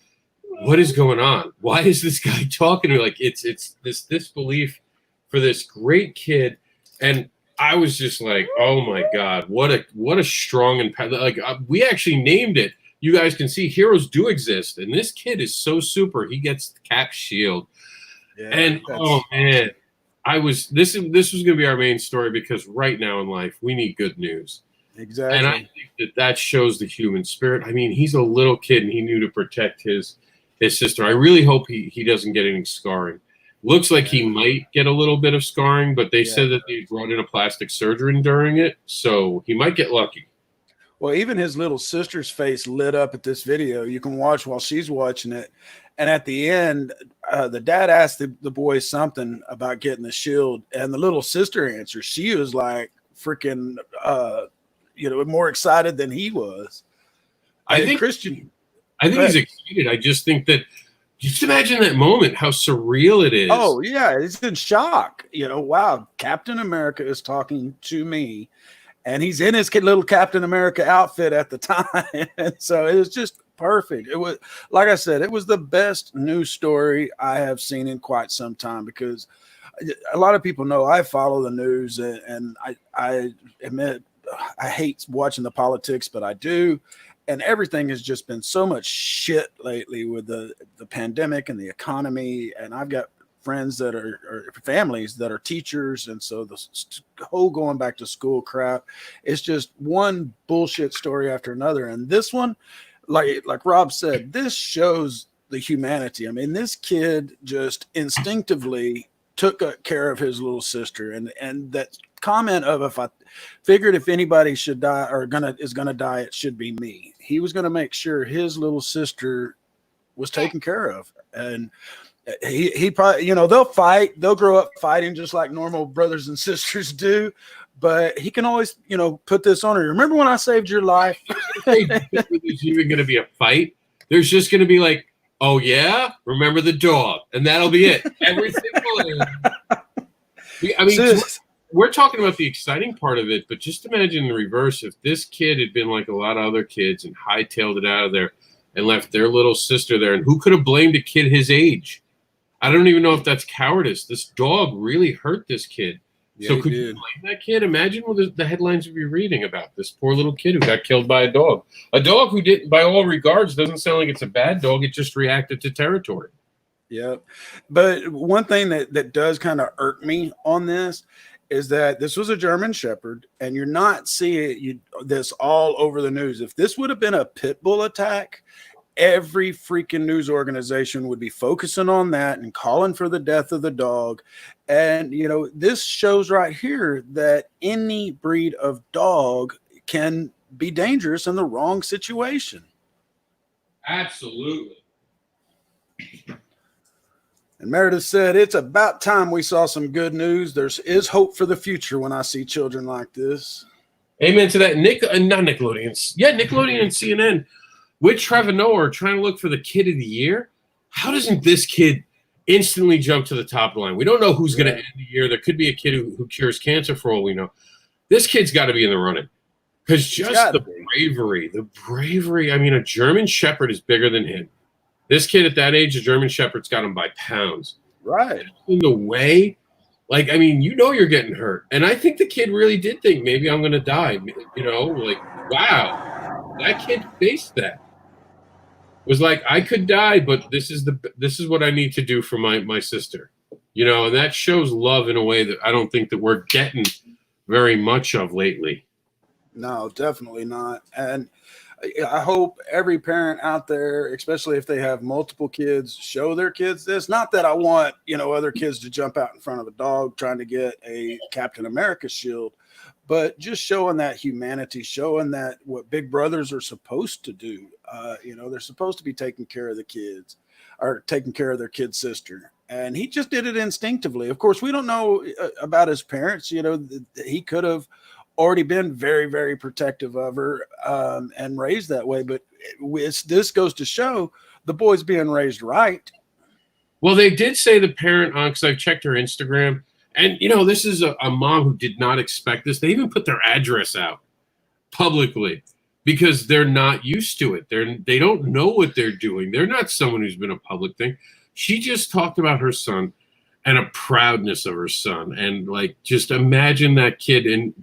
S2: what is going on? Why is this guy talking to me? Like, it's this disbelief for this great kid, and I was just like, oh my God, what a strong and we actually named it. You guys can see heroes do exist, and this kid is so super. He gets Cap's shield, and oh man, this was going to be our main story because right now in life we need good news.
S6: Exactly,
S2: and I think that shows the human spirit. I mean, he's a little kid and he knew to protect his sister. I really hope he doesn't get any scarring. Looks like he might get a little bit of scarring, but they said that they brought in a plastic surgeon during it, so he might get lucky.
S6: Well, even his little sister's face lit up at this video. You can watch while she's watching it. And at the end, the dad asked the boy something about getting the shield, and the little sister answered. She was like freaking, more excited than he was.
S2: I think
S6: Christian.
S2: I think he's excited. I just think that just imagine that moment, how surreal it is.
S6: Oh, yeah. He's in shock. Wow, Captain America is talking to me. And he's in his little Captain America outfit at the time. And so it was just perfect. It was, like I said, it was the best news story I have seen in quite some time, because a lot of people know I follow the news, and I admit I hate watching the politics, but I do. And everything has just been so much shit lately with the pandemic and the economy. And I've got friends that are families that are teachers, and so the whole going back to school crap, it's just one bullshit story after another. And this one, like Rob said, this shows the humanity. I mean, this kid just instinctively took care of his little sister, and that comment of, if I figured if anybody should die or is gonna die, it should be me. He was gonna make sure his little sister was taken care of. And he probably, they'll grow up fighting just like normal brothers and sisters do, but he can always, put this on her. Remember when I saved your life?
S2: There's even going to be a fight. There's just going to be like, oh yeah, remember the dog, and that'll be it. Everything will end. I mean, we're talking about the exciting part of it, but just imagine the reverse. If this kid had been like a lot of other kids and hightailed it out of there and left their little sister there, and who could have blamed a kid his age? I don't even know if that's cowardice. This dog really hurt this kid. Yeah, so could you blame that kid? Imagine what the headlines would be reading about this poor little kid who got killed by a dog. A dog who didn't, by all regards, doesn't sound like it's a bad dog. It just reacted to territory.
S6: Yeah. But one thing that does kind of irk me on this is that this was a German Shepherd, and you're not seeing this all over the news. If this would have been a pit bull attack, every freaking news organization would be focusing on that and calling for the death of the dog. And, this shows right here that any breed of dog can be dangerous in the wrong situation.
S2: Absolutely.
S6: And Meredith said, it's about time we saw some good news. There is hope for the future when I see children like this.
S2: Amen to that. Not Nickelodeon. Yeah, Nickelodeon and CNN. With Trevor Noah trying to look for the kid of the year. How doesn't this kid instantly jump to the top line? We don't know who's going to end the year. There could be a kid who cures cancer for all we know. This kid's got to be in the running. Because just the bravery. I mean, a German Shepherd is bigger than him. This kid at that age, a German Shepherd's got him by pounds.
S6: Right.
S2: In the way, you're getting hurt. And I think the kid really did think, maybe I'm going to die. Wow. That kid faced that. Was like, I could die, but this is what I need to do for my sister, and that shows love in a way that I don't think that we're getting very much of lately.
S6: No, definitely not. And I hope every parent out there, especially if they have multiple kids, show their kids this. Not that I want, other kids to jump out in front of a dog trying to get a Captain America shield, but just showing that humanity, showing that what big brothers are supposed to do. They're supposed to be taking care of the kids or taking care of their kid sister. And he just did it instinctively. Of course, we don't know about his parents. He could have already been very, very protective of her and raised that way. But this goes to show the boy's being raised right.
S2: Well, they did say the parent on, because I've checked her Instagram, and this is a mom who did not expect this. They even put their address out publicly because they're not used to it. They don't know what they're doing. They're not someone who's been a public thing. She just talked about her son and a proudness of her son, and just imagine that kid and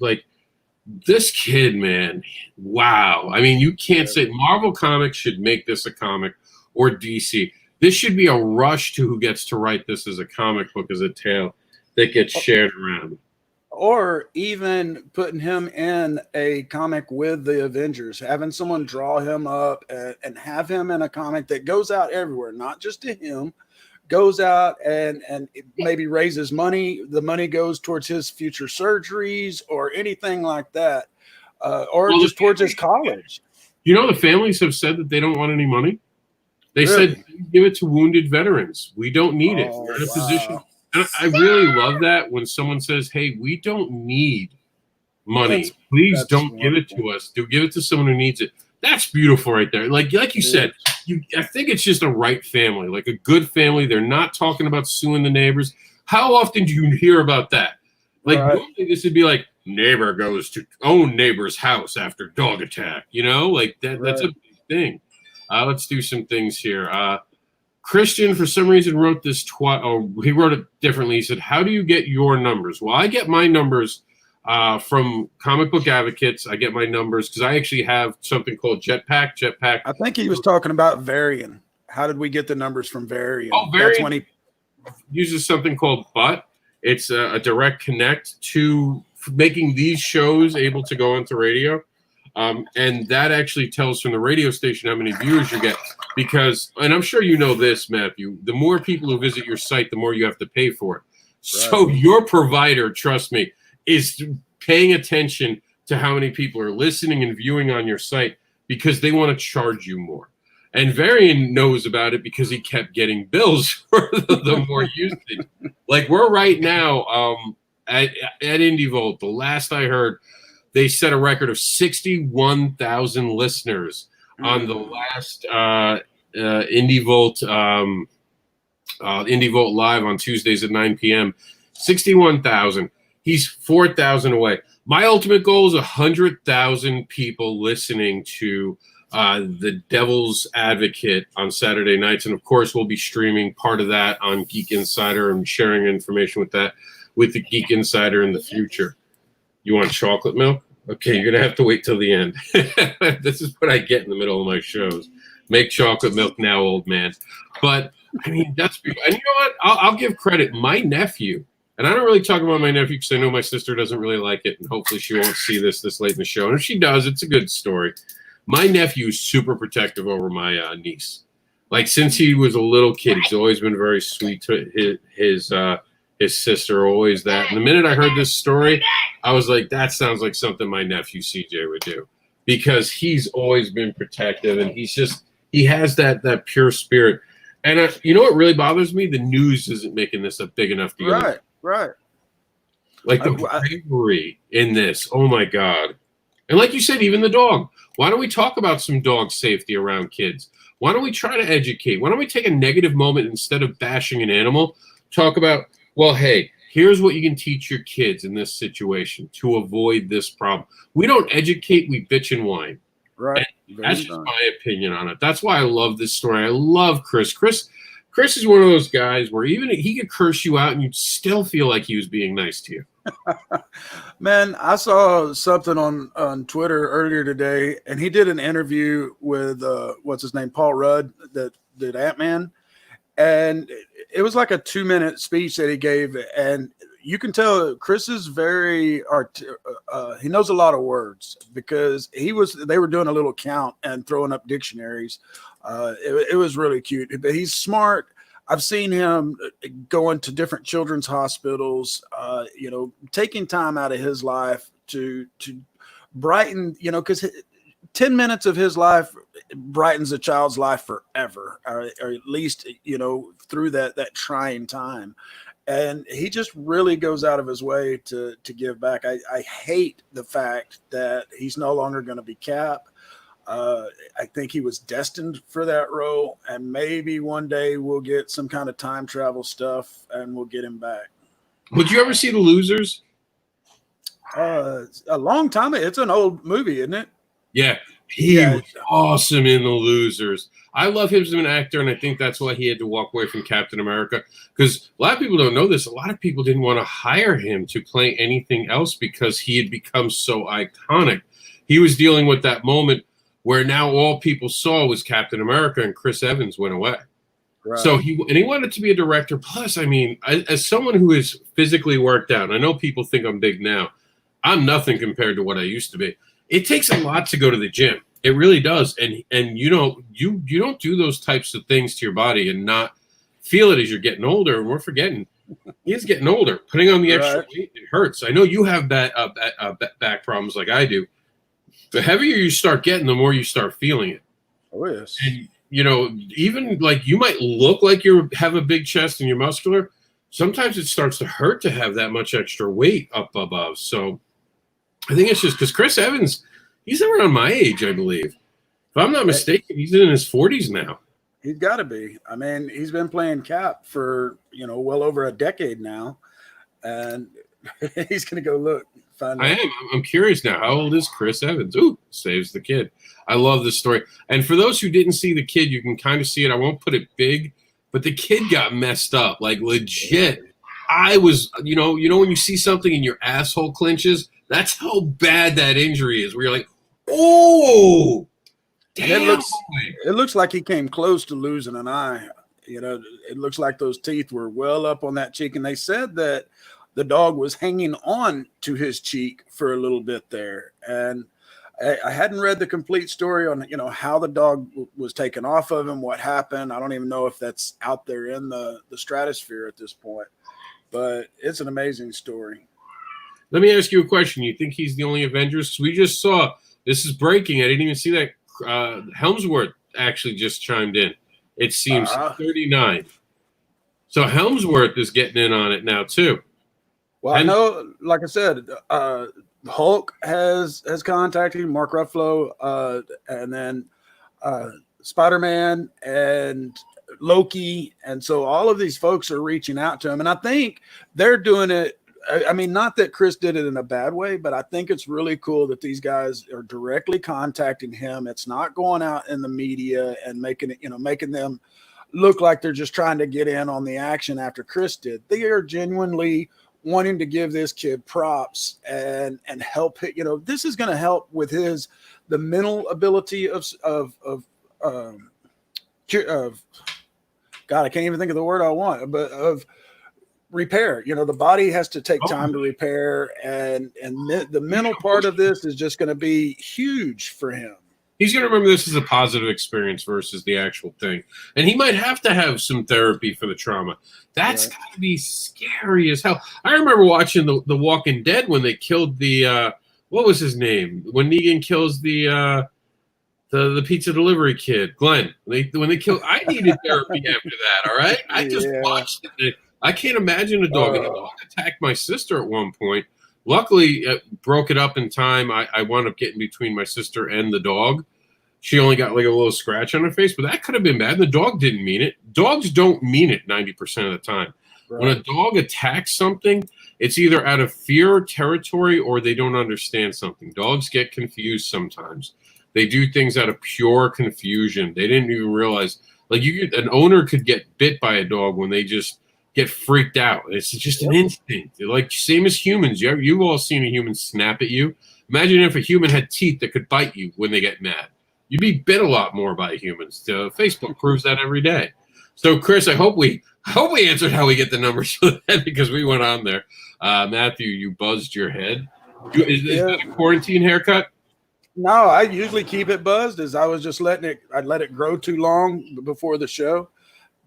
S2: this kid, man, wow. I mean, you can't say Marvel Comics should make this a comic or DC. This should be a rush to who gets to write this as a comic book, as a tale that gets shared around.
S6: Or even putting him in a comic with the Avengers, having someone draw him up and have him in a comic that goes out everywhere, not just to him, goes out and maybe raises money. The money goes towards his future surgeries or anything like that, or just towards his college.
S2: The families have said that they don't want any money. They said, give it to wounded veterans. We don't need it. We're in a position. And I really love that when someone says, hey, we don't need money. Please don't give it to us. Give it to someone who needs it. That's beautiful right there. Like you said, I think it's just a right family, like a good family. They're not talking about suing the neighbors. How often do you hear about that? Normally this would be like, neighbor goes to own neighbor's house after dog attack. That's a big thing. Let's do some things here. Christian, for some reason, wrote this he wrote it differently. He said, how do you get your numbers? Well, I get my numbers from Comic Book Advocates. I get my numbers because I actually have something called Jetpack.
S6: I think he was talking about Varian. How did we get the numbers from Varian?
S2: Oh, Varian. That's when he uses something called Butt. It's a direct connect to making these shows able to go onto radio. And that actually tells from the radio station how many viewers you get. Because, and I'm sure you know this, Matthew, the more people who visit your site, the more you have to pay for it. Right. So your provider, trust me, is paying attention to how many people are listening and viewing on your site because they want to charge you more. And Varian knows about it because he kept getting bills for the more usage. We're right now at Indie Volt, the last I heard, they set a record of 61,000 listeners on the last Indie Volt Live on Tuesdays at 9 p.m. 61,000. He's 4,000 away. My ultimate goal is 100,000 people listening to the Devil's Advocate on Saturday nights. And, of course, we'll be streaming part of that on Geek Insider and sharing information with the Geek Insider in the future. You want chocolate milk? Okay, you're going to have to wait till the end. This is what I get in the middle of my shows. Make chocolate milk now, old man. But, I mean, that's beautiful. And you know what? I'll give credit. My nephew, and I don't really talk about my nephew because I know my sister doesn't really like it, and hopefully she won't see this late in the show. And if she does, it's a good story. My nephew is super protective over my niece. Since he was a little kid, he's always been very sweet to his sister, always that. And the minute I heard this story, I was like, that sounds like something my nephew CJ would do, because he's always been protective, and he has that pure spirit. And you know what really bothers me? The news isn't making this a big enough deal.
S6: Right.
S2: The bravery in this. Oh my God. And like you said, even the dog. Why don't we talk about some dog safety around kids? Why don't we try to educate? Why don't we take a negative moment instead of bashing an animal? Talk about, well, hey, here's what you can teach your kids in this situation to avoid this problem. We don't educate, we bitch and whine.
S6: Right.
S2: And that's just my opinion on it. That's why I love this story. I love Chris. Chris is one of those guys where even he could curse you out and you'd still feel like he was being nice to you.
S6: Man, I saw something on Twitter earlier today, and he did an interview with what's his name, Paul Rudd, that did Ant-Man, and it was like a 2-minute speech that he gave, and you can tell Chris is very he knows a lot of words because they were doing a little count and throwing up dictionaries. It was really cute, but he's smart. I've seen him going to different children's hospitals, taking time out of his life to brighten, because 10 minutes of his life brightens a child's life forever, or at least, through that trying time. And he just really goes out of his way to give back. I hate the fact that he's no longer going to be Cap. I think he was destined for that role, and maybe one day we'll get some kind of time travel stuff and we'll get him back.
S2: Would you ever see The Losers?
S6: A long time. It's an old movie, isn't it?
S2: Yeah. He was awesome in The Losers. I love him as an actor, and I think that's why he had to walk away from Captain America. Because a lot of people don't know this. A lot of people didn't want to hire him to play anything else because he had become so iconic. He was dealing with that moment where now all people saw was Captain America, and Chris Evans went away. Right. So he wanted to be a director. Plus, I mean, as someone who is physically worked out, and I know people think I'm big now. I'm nothing compared to what I used to be. It takes a lot to go to the gym. It really does. And you don't do those types of things to your body and not feel it as you're getting older. And we're forgetting he's getting older. Putting on the extra weight, it hurts. I know you have back problems like I do. The heavier you start getting, the more you start feeling it.
S6: Oh, yes.
S2: And, even like you might look like you have a big chest and you're muscular. Sometimes it starts to hurt to have that much extra weight up above. So I think it's just because Chris Evans, he's around my age, I believe. If I'm not mistaken, he's in his 40s now.
S6: He's got to be. I mean, he's been playing Cap for, well over a decade now. And he's going to go find out.
S2: I'm curious now. How old is Chris Evans? Ooh, saves the kid. I love this story. And for those who didn't see the kid, you can kind of see it. I won't put it big, but the kid got messed up, like legit. I was, when you see something and your asshole clenches, that's how bad that injury is. Where you're like, oh, damn.
S6: It looks like he came close to losing an eye. It looks like those teeth were well up on that cheek. And they said that the dog was hanging on to his cheek for a little bit there. And I hadn't read the complete story on, how the dog was taken off of him, what happened. I don't even know if that's out there in the stratosphere at this point. But it's an amazing story.
S2: Let me ask you a question. You think he's the only Avengers? We just saw, this is breaking. I didn't even see that. Helmsworth actually just chimed in. It seems 39. So Helmsworth is getting in on it now too.
S6: Well, I know, like I said, Hulk has contacted him, Mark Ruffalo, and then Spider-Man and Loki. And so all of these folks are reaching out to him. And I think they're doing it. I mean, not that Chris did it in a bad way, but I think it's really cool that these guys are directly contacting him. It's not going out in the media and making them look like they're just trying to get in on the action after Chris did. They are genuinely wanting to give this kid props and help it. This is going to help with the mental ability of God, I can't even think of the word I want, but of repair. The body has to take time to repair, and the mental part of this is just going to be huge for him.
S2: He's going to remember this as a positive experience versus the actual thing. And he might have to have some therapy for the trauma. That's got to be scary as hell. I remember watching the Walking Dead when they killed the what was his name? When Negan kills the pizza delivery kid, Glenn. When they killed, I needed therapy after that, all right? I just watched it. I can't imagine a dog. And a dog attacked my sister at one point. Luckily, it broke it up in time. I wound up getting between my sister and the dog. She only got like a little scratch on her face, but that could have been bad. The dog didn't mean it. Dogs don't mean it 90% of the time. Right. When a dog attacks something, it's either out of fear, territory, or they don't understand something. Dogs get confused sometimes. They do things out of pure confusion. They didn't even realize. Like an owner could get bit by a dog when they just get freaked out. It's just an instinct. Like same as humans. You've all seen a human snap at you. Imagine if a human had teeth that could bite you when they get mad. You'd be bit a lot more by humans. Facebook proves that every day. So, Chris, I hope we answered how we get the numbers for that because we went on there. Matthew, you buzzed your head. Is that a quarantine haircut?
S6: No, I usually keep it buzzed as I was just I'd let it grow too long before the show.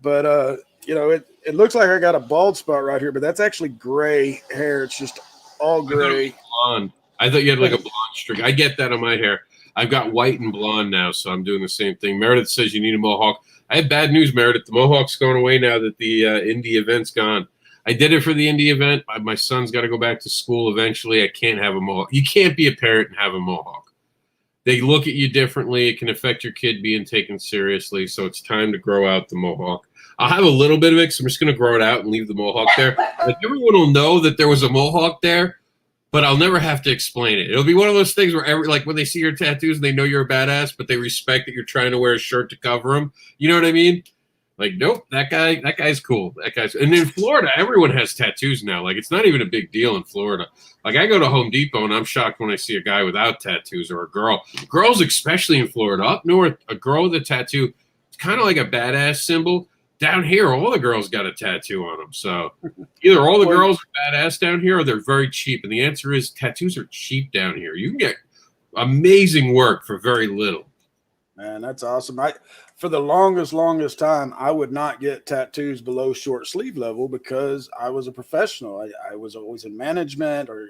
S6: But, it looks like I got a bald spot right here, but that's actually gray hair. It's just all gray.
S2: Blonde. I thought you had like a blonde streak. I get that on my hair. I've got white and blonde now, so I'm doing the same thing. Meredith says you need a mohawk. I have bad news, Meredith. The mohawk's going away now that the indie event's gone. I did it for the indie event. My son's got to go back to school eventually. I can't have a mohawk. You can't be a parent and have a mohawk. They look at you differently. It can affect your kid being taken seriously, so it's time to grow out the mohawk. I'll have a little bit of it, so I'm just going to grow it out and leave the mohawk there. But everyone will know that there was a mohawk there, but I'll never have to explain it. It'll be one of those things where when they see your tattoos and they know you're a badass, but they respect that you're trying to wear a shirt to cover them. You know what I mean? Like, nope, that guy's cool. And in Florida, everyone has tattoos now. Like, it's not even a big deal in Florida. Like, I go to Home Depot and I'm shocked when I see a guy without tattoos or a girl. Girls, especially in Florida, up north, a girl with a tattoo, it's kind of like a badass symbol. Down here, all the girls got a tattoo on them. So either all the girls are badass down here or they're very cheap. And the answer is tattoos are cheap down here. You can get amazing work for very little.
S6: Man, that's awesome. For the longest time, I would not get tattoos below short sleeve level because I was a professional. I was always in management or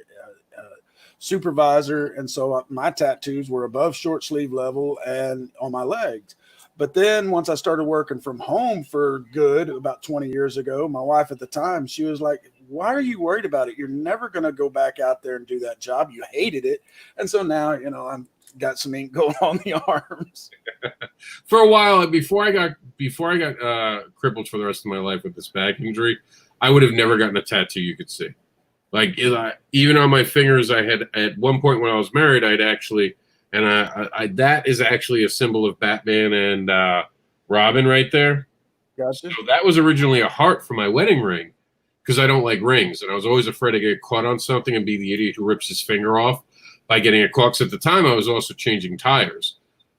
S6: supervisor. And so my tattoos were above short sleeve level and on my legs. But then once I started working from home for good about 20 years ago, my wife at the time, she was like, why are you worried about it? You're never going to go back out there and do that job. You hated it. And so now, I'm got some ink going on the arms.
S2: For a while, before I got crippled for the rest of my life with this back injury, I would have never gotten a tattoo you could see. Like even on my fingers, I had at one point when I was married, I'd actually, and I that is actually a symbol of Batman and Robin right there.
S6: Gotcha.
S2: So that was originally a heart for my wedding ring because I don't like rings, and I was always afraid to get caught on something and be the idiot who rips his finger off by getting it caught. 'Cause at the time, I was also changing tires,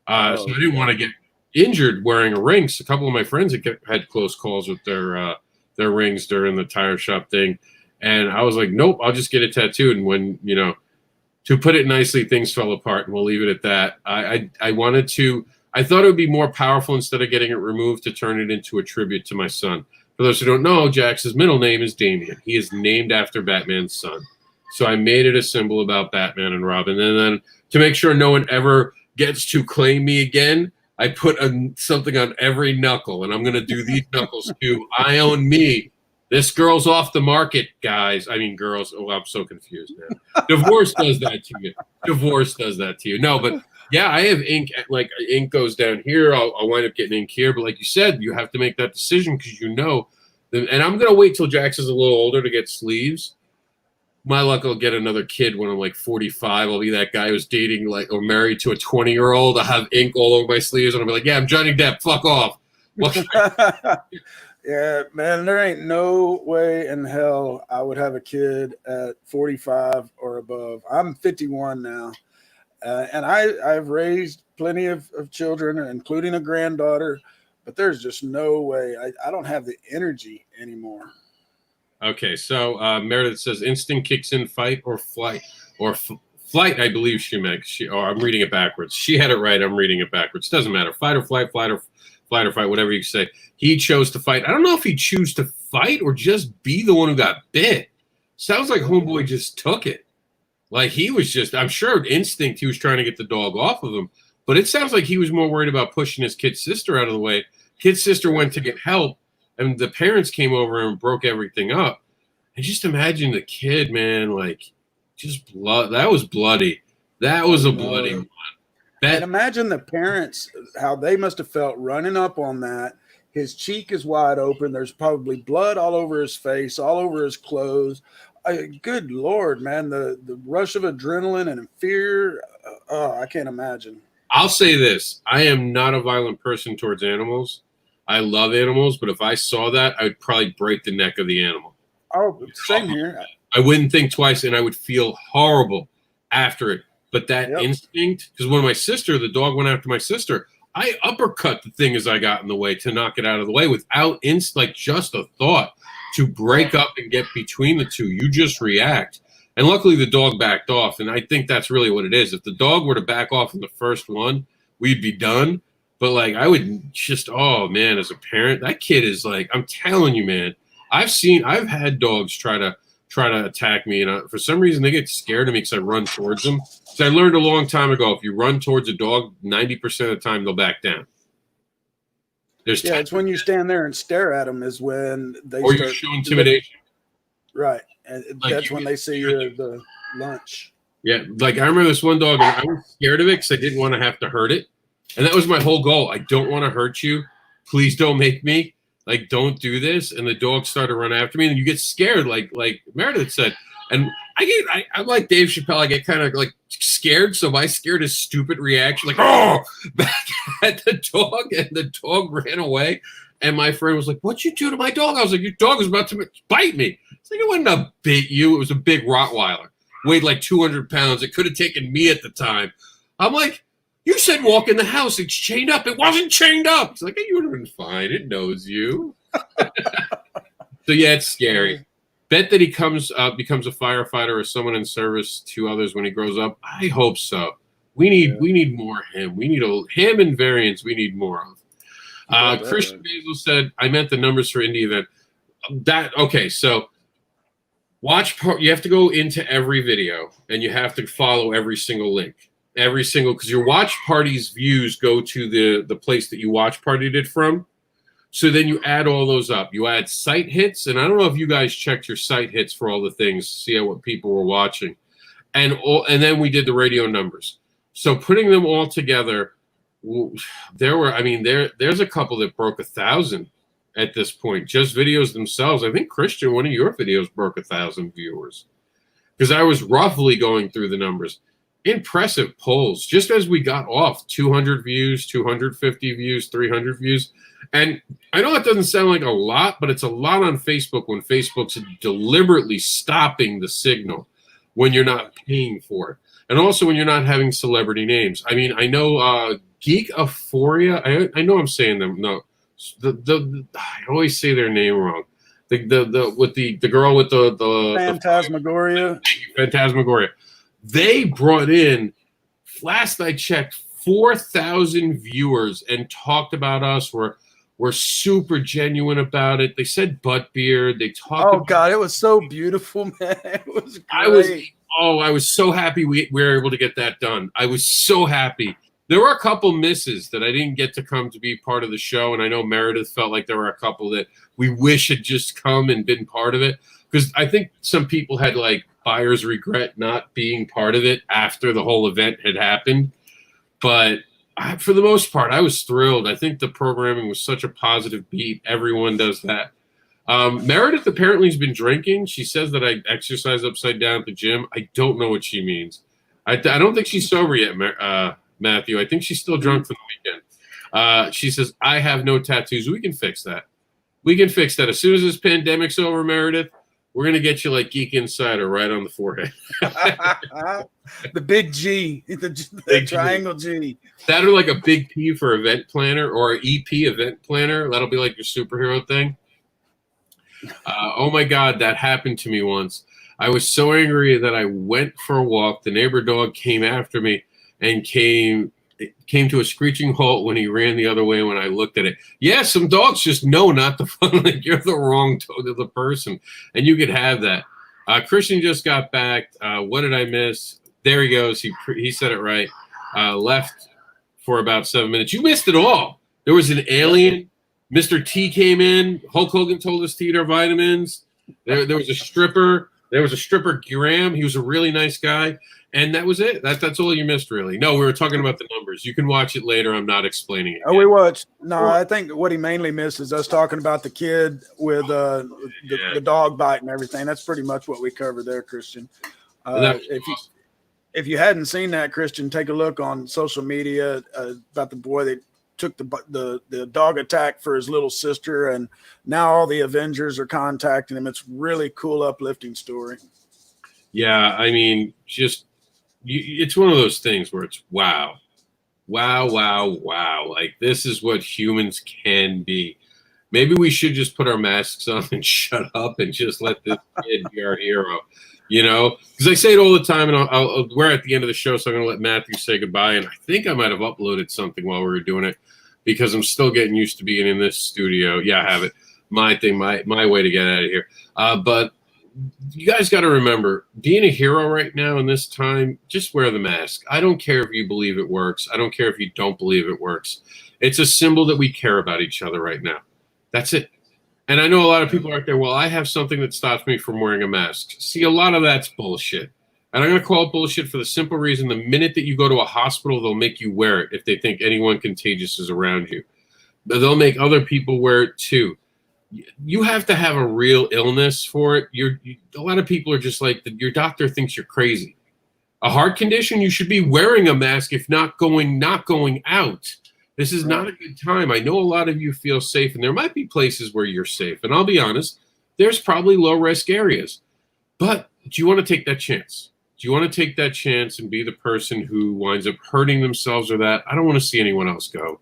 S2: so I didn't want to get injured wearing a ring. So a couple of my friends had close calls with their rings during the tire shop thing, and I was like, nope, I'll just get it tattooed. And when to put it nicely, things fell apart, and we'll leave it at that. I thought it would be more powerful instead of getting it removed to turn it into a tribute to my son. For those who don't know, Jax's middle name is Damian. He is named after Batman's son. So I made it a symbol about Batman and Robin. And then to make sure no one ever gets to claim me again, I put something on every knuckle. And I'm going to do these knuckles too. I own me. This girl's off the market, guys. I mean, girls. Oh, I'm so confused now. Divorce does that to you. Divorce does that to you. No, but yeah, I have ink. Like ink goes down here. I'll wind up getting ink here. But like you said, you have to make that decision because and I'm going to wait till Jax is a little older to get sleeves. My luck, I'll get another kid when I'm like 45. I'll be that guy who's dating or married to a 20-year-old. I'll have ink all over my sleeves, and I'll be like, yeah, I'm Johnny Depp. Fuck off.
S6: Yeah, man, there ain't no way in hell I would have a kid at 45 or above. I'm 51 now, and I've raised plenty of children, including a granddaughter, but there's just no way. I don't have the energy anymore.
S2: Okay, so Meredith says instinct kicks in, fight or flight, or flight. I believe she meant. I'm reading it backwards. She had it right. I'm reading it backwards. Doesn't matter. Fight or flight, flight or fight, whatever you say. He chose to fight. I don't know if he chose to fight or just be the one who got bit. Sounds like homeboy just took it. Like he was just. I'm sure instinct. He was trying to get the dog off of him, but it sounds like he was more worried about pushing his kid's sister out of the way. Kid's sister went to get help. And the parents came over and broke everything up. And just imagine the kid, man, like just blood. That was bloody. That was a bloody one.
S6: And imagine the parents, how they must have felt running up on that. His cheek is wide open. There's probably blood all over his face, all over his clothes. Good Lord, man, the rush of adrenaline and fear. I can't imagine.
S2: I'll say this. I am not a violent person towards animals. I love animals, but if I saw that, I would probably break the neck of the animal.
S6: Oh, same here.
S2: I wouldn't think twice, and I would feel horrible after it. But that instinct, because when the dog went after my sister, I uppercut the thing as I got in the way to knock it out of the way without like just a thought to break up and get between the two. You just react. And luckily the dog backed off. And I think that's really what it is. If the dog were to back off in the first one, we'd be done. But like, I would just, oh man, as a parent, that kid is like, I'm telling you, man, I've had dogs try to attack me. And for some reason they get scared of me because I run towards them. So I learned a long time ago, if you run towards a dog, 90% of the time they'll back down.
S6: It's when you stand there and stare at them is when they
S2: or
S6: start.
S2: You show intimidation.
S6: Right. And
S2: like
S6: that's when they see you the lunch.
S2: Yeah. Like I remember this one dog, and I was scared of it because I didn't want to have to hurt it. And that was my whole goal. I don't want to hurt you. Please don't make me. Like, don't do this. And the dog started to run after me, and you get scared, like Meredith said. And I'm like Dave Chappelle. I get kind of like scared. So my scared is stupid reaction, like, oh, back at the dog, and the dog ran away. And my friend was like, "What'd you do to my dog?" I was like, "Your dog was about to bite me." It's like, it wasn't a bit you. It was a big Rottweiler, weighed like 200 pounds. It could have taken me at the time. I'm like, you said walk in the house. It's chained up. It wasn't chained up. It's like, you would have been fine. It knows you. So yeah, it's scary. Bet that he becomes a firefighter or someone in service to others when he grows up. I hope so. We need more of him. We need him and variants. We need more of. Christian Basil said, "I meant the numbers for indie event." So you have to go into every video and you have to follow every single link. Because your watch party's views go to the place that you watch partied it from. So then you add all those up. You add site hits, and I don't know if you guys checked your site hits for all the things, see what people were watching, and then we did the radio numbers. So putting them all together, there's a couple that broke 1,000 at this point, just videos themselves. I think Christian, one of your videos broke 1,000 viewers, because I was roughly going through the numbers. Impressive polls. Just as we got off, 200 views, 250 views, 300 views. And I know it doesn't sound like a lot, but it's a lot on Facebook when Facebook's deliberately stopping the signal when you're not paying for it. And also when you're not having celebrity names. I mean, I know Geek Euphoria. I know I'm saying them. No, I always say their name wrong. The girl with the
S6: Phantasmagoria.
S2: Phantasmagoria. They brought in, last I checked, 4,000 viewers and talked about us. We're super genuine about it. They said butt beard. They talked.
S6: Oh God, it was so beautiful, man. It was great.
S2: I was so happy we were able to get that done. I was so happy. There were a couple misses that I didn't get to come to be part of the show, and I know Meredith felt like there were a couple that we wish had just come and been part of it, because I think some people had like buyer's regret not being part of it after the whole event had happened. But for the most part, I was thrilled. I think the programming was such a positive beat. Everyone does that. Meredith apparently has been drinking. She says that I exercise upside down at the gym. I don't know what she means. I don't think she's sober yet, Matthew. I think she's still drunk from the weekend. She says, I have no tattoos. We can fix that. As soon as this pandemic's over, Meredith, we're going to get you like Geek Insider right on the forehead.
S6: The big G, the triangle G.
S2: That or like a big P for event planner, or an EP event planner. That'll be like your superhero thing. Oh my God, that happened to me once. I was so angry that I went for a walk. The neighbor dog came after me and came to a screeching halt when he ran the other way when I looked at it. Yeah, some dogs just know not to follow. Like, you're the wrong dog to the person, and you could have that. Christian just got back. What did I miss? There he goes. He said it right. Left for about 7 minutes. You missed it all. There was an alien. Mr. T came in. Hulk Hogan told us to eat our vitamins. There was a stripper. There was a stripper, Graham. He was a really nice guy. And that was it. That's all you missed, really. No, we were talking about the numbers. You can watch it later. I'm not explaining it.
S6: Oh, we watched. No, I think what he mainly missed is us talking about the kid with the dog bite and everything. That's pretty much what we covered there, Christian. If you hadn't seen that, Christian, take a look on social media about the boy that took the dog attack for his little sister, and now all the Avengers are contacting him. It's really cool, uplifting story. Yeah,
S2: I mean, just it's one of those things where it's wow, Wow, wow, wow. Like, this is what humans can be. Maybe we should just put our masks on and shut up and just let this kid be our hero, you know? Because I say it all the time, and we're at the end of the show, so I'm going to let Matthew say goodbye. And I think I might have uploaded something while we were doing it because I'm still getting used to being in this studio. Yeah, I have it. My thing, my way to get out of here. But you guys got to remember, being a hero right now in this time, just wear the mask. I don't care if you believe it works. I don't care if you don't believe it works. It's a symbol that we care about each other right now. That's it. And I know a lot of people out there, well, I have something that stops me from wearing a mask. See, a lot of that's bullshit. And I'm going to call it bullshit for the simple reason the minute that you go to a hospital, they'll make you wear it if they think anyone contagious is around you. They'll make other people wear it too. You have to have a real illness for it. A lot of people are just like, your doctor thinks you're crazy. A heart condition, you should be wearing a mask if not going out. This is not a good time. I know a lot of you feel safe, and there might be places where you're safe. And I'll be honest, there's probably low-risk areas. But do you want to take that chance? Do you want to take that chance and be the person who winds up hurting themselves or that? I don't want to see anyone else go.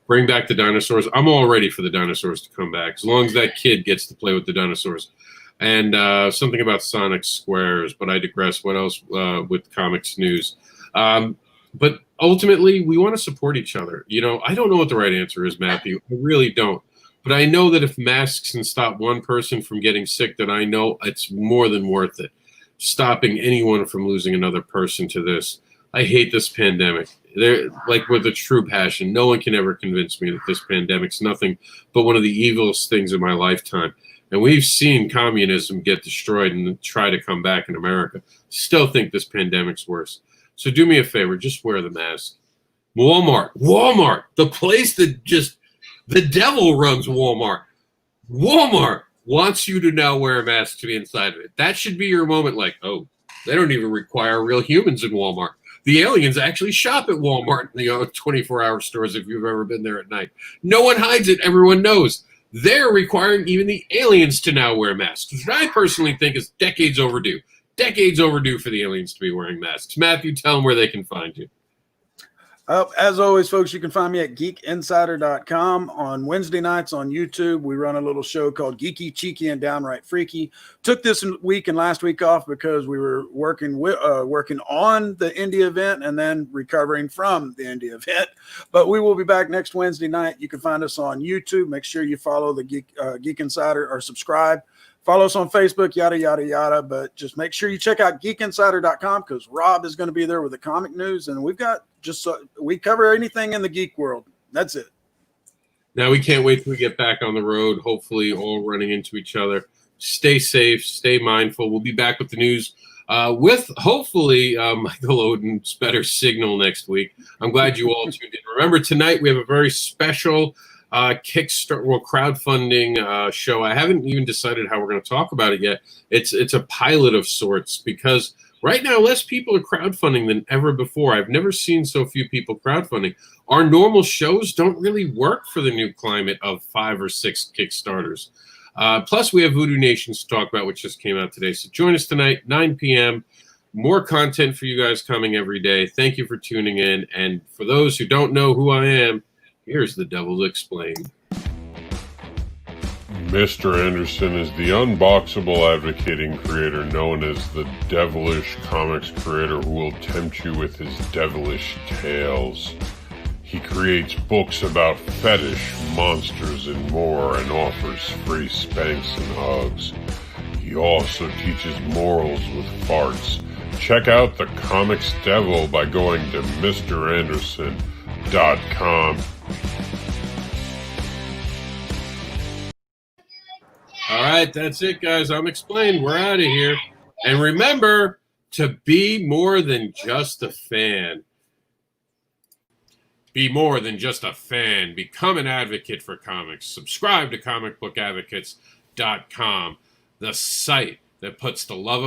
S2: Bring back the dinosaurs. I'm all ready for the dinosaurs to come back, as long as that kid gets to play with the dinosaurs. And something about Sonic Squares, but I digress. What else with COMiX news? But ultimately, we want to support each other. You know, I don't know what the right answer is, Matthew. I really don't. But I know that if masks can stop one person from getting sick, then I know it's more than worth it. Stopping anyone from losing another person to this. I hate this pandemic. They're like with a true passion. No one can ever convince me that this pandemic's nothing but one of the evilest things in my lifetime. And we've seen communism get destroyed and try to come back in America. Still think this pandemic's worse. So do me a favor, just wear the mask. Walmart, the place that just, the devil runs Walmart. Walmart wants you to now wear a mask to be inside of it. That should be your moment, like, oh, they don't even require real humans in Walmart. The aliens actually shop at Walmart, 24-hour stores if you've ever been there at night. No one hides it. Everyone knows. They're requiring even the aliens to now wear masks, which I personally think is decades overdue. Decades overdue for the aliens to be wearing masks. Matthew, tell them where they can find you.
S6: As always, folks, you can find me at geekinsider.com. On Wednesday nights on YouTube, we run a little show called Geeky, Cheeky, and Downright Freaky. Took this week and last week off because we were working on the Indy event and then recovering from the Indy event. But we will be back next Wednesday night. You can find us on YouTube. Make sure you follow the Geek Insider or subscribe. Follow us on Facebook, yada, yada, yada. But just make sure you check out geekinsider.com because Rob is going to be there with the comic news. And we've got we cover anything in the geek world. That's it.
S2: Now, we can't wait till we get back on the road, hopefully all running into each other. Stay safe. Stay mindful. We'll be back with the news with, hopefully, Michael Oden's better signal next week. I'm glad you all tuned in. Remember, tonight we have a very special crowdfunding show. I haven't even decided how we're going to talk about it yet. It's a pilot of sorts because right now less people are crowdfunding than ever before. I've never seen so few people crowdfunding. Our normal shows don't really work for the new climate of 5 or 6 Kickstarters. Plus, we have Voodoo Nations to talk about, which just came out today. So join us tonight, 9 p.m. More content for you guys coming every day. Thank you for tuning in. And for those who don't know who I am, here's the Devil Explained.
S1: Mr. Anderson is the unboxable advocating creator known as the devilish comics creator who will tempt you with his devilish tales. He creates books about fetish, monsters, and more and offers free spanks and hugs. He also teaches morals with farts. Check out the Comics Devil by going to MrAnderson.com.
S2: All right, that's it, guys. I'm explained. We're out of here. And remember to be more than just a fan. Be more than just a fan. Become an advocate for comics. Subscribe to comicbookadvocates.com, the site that puts the love of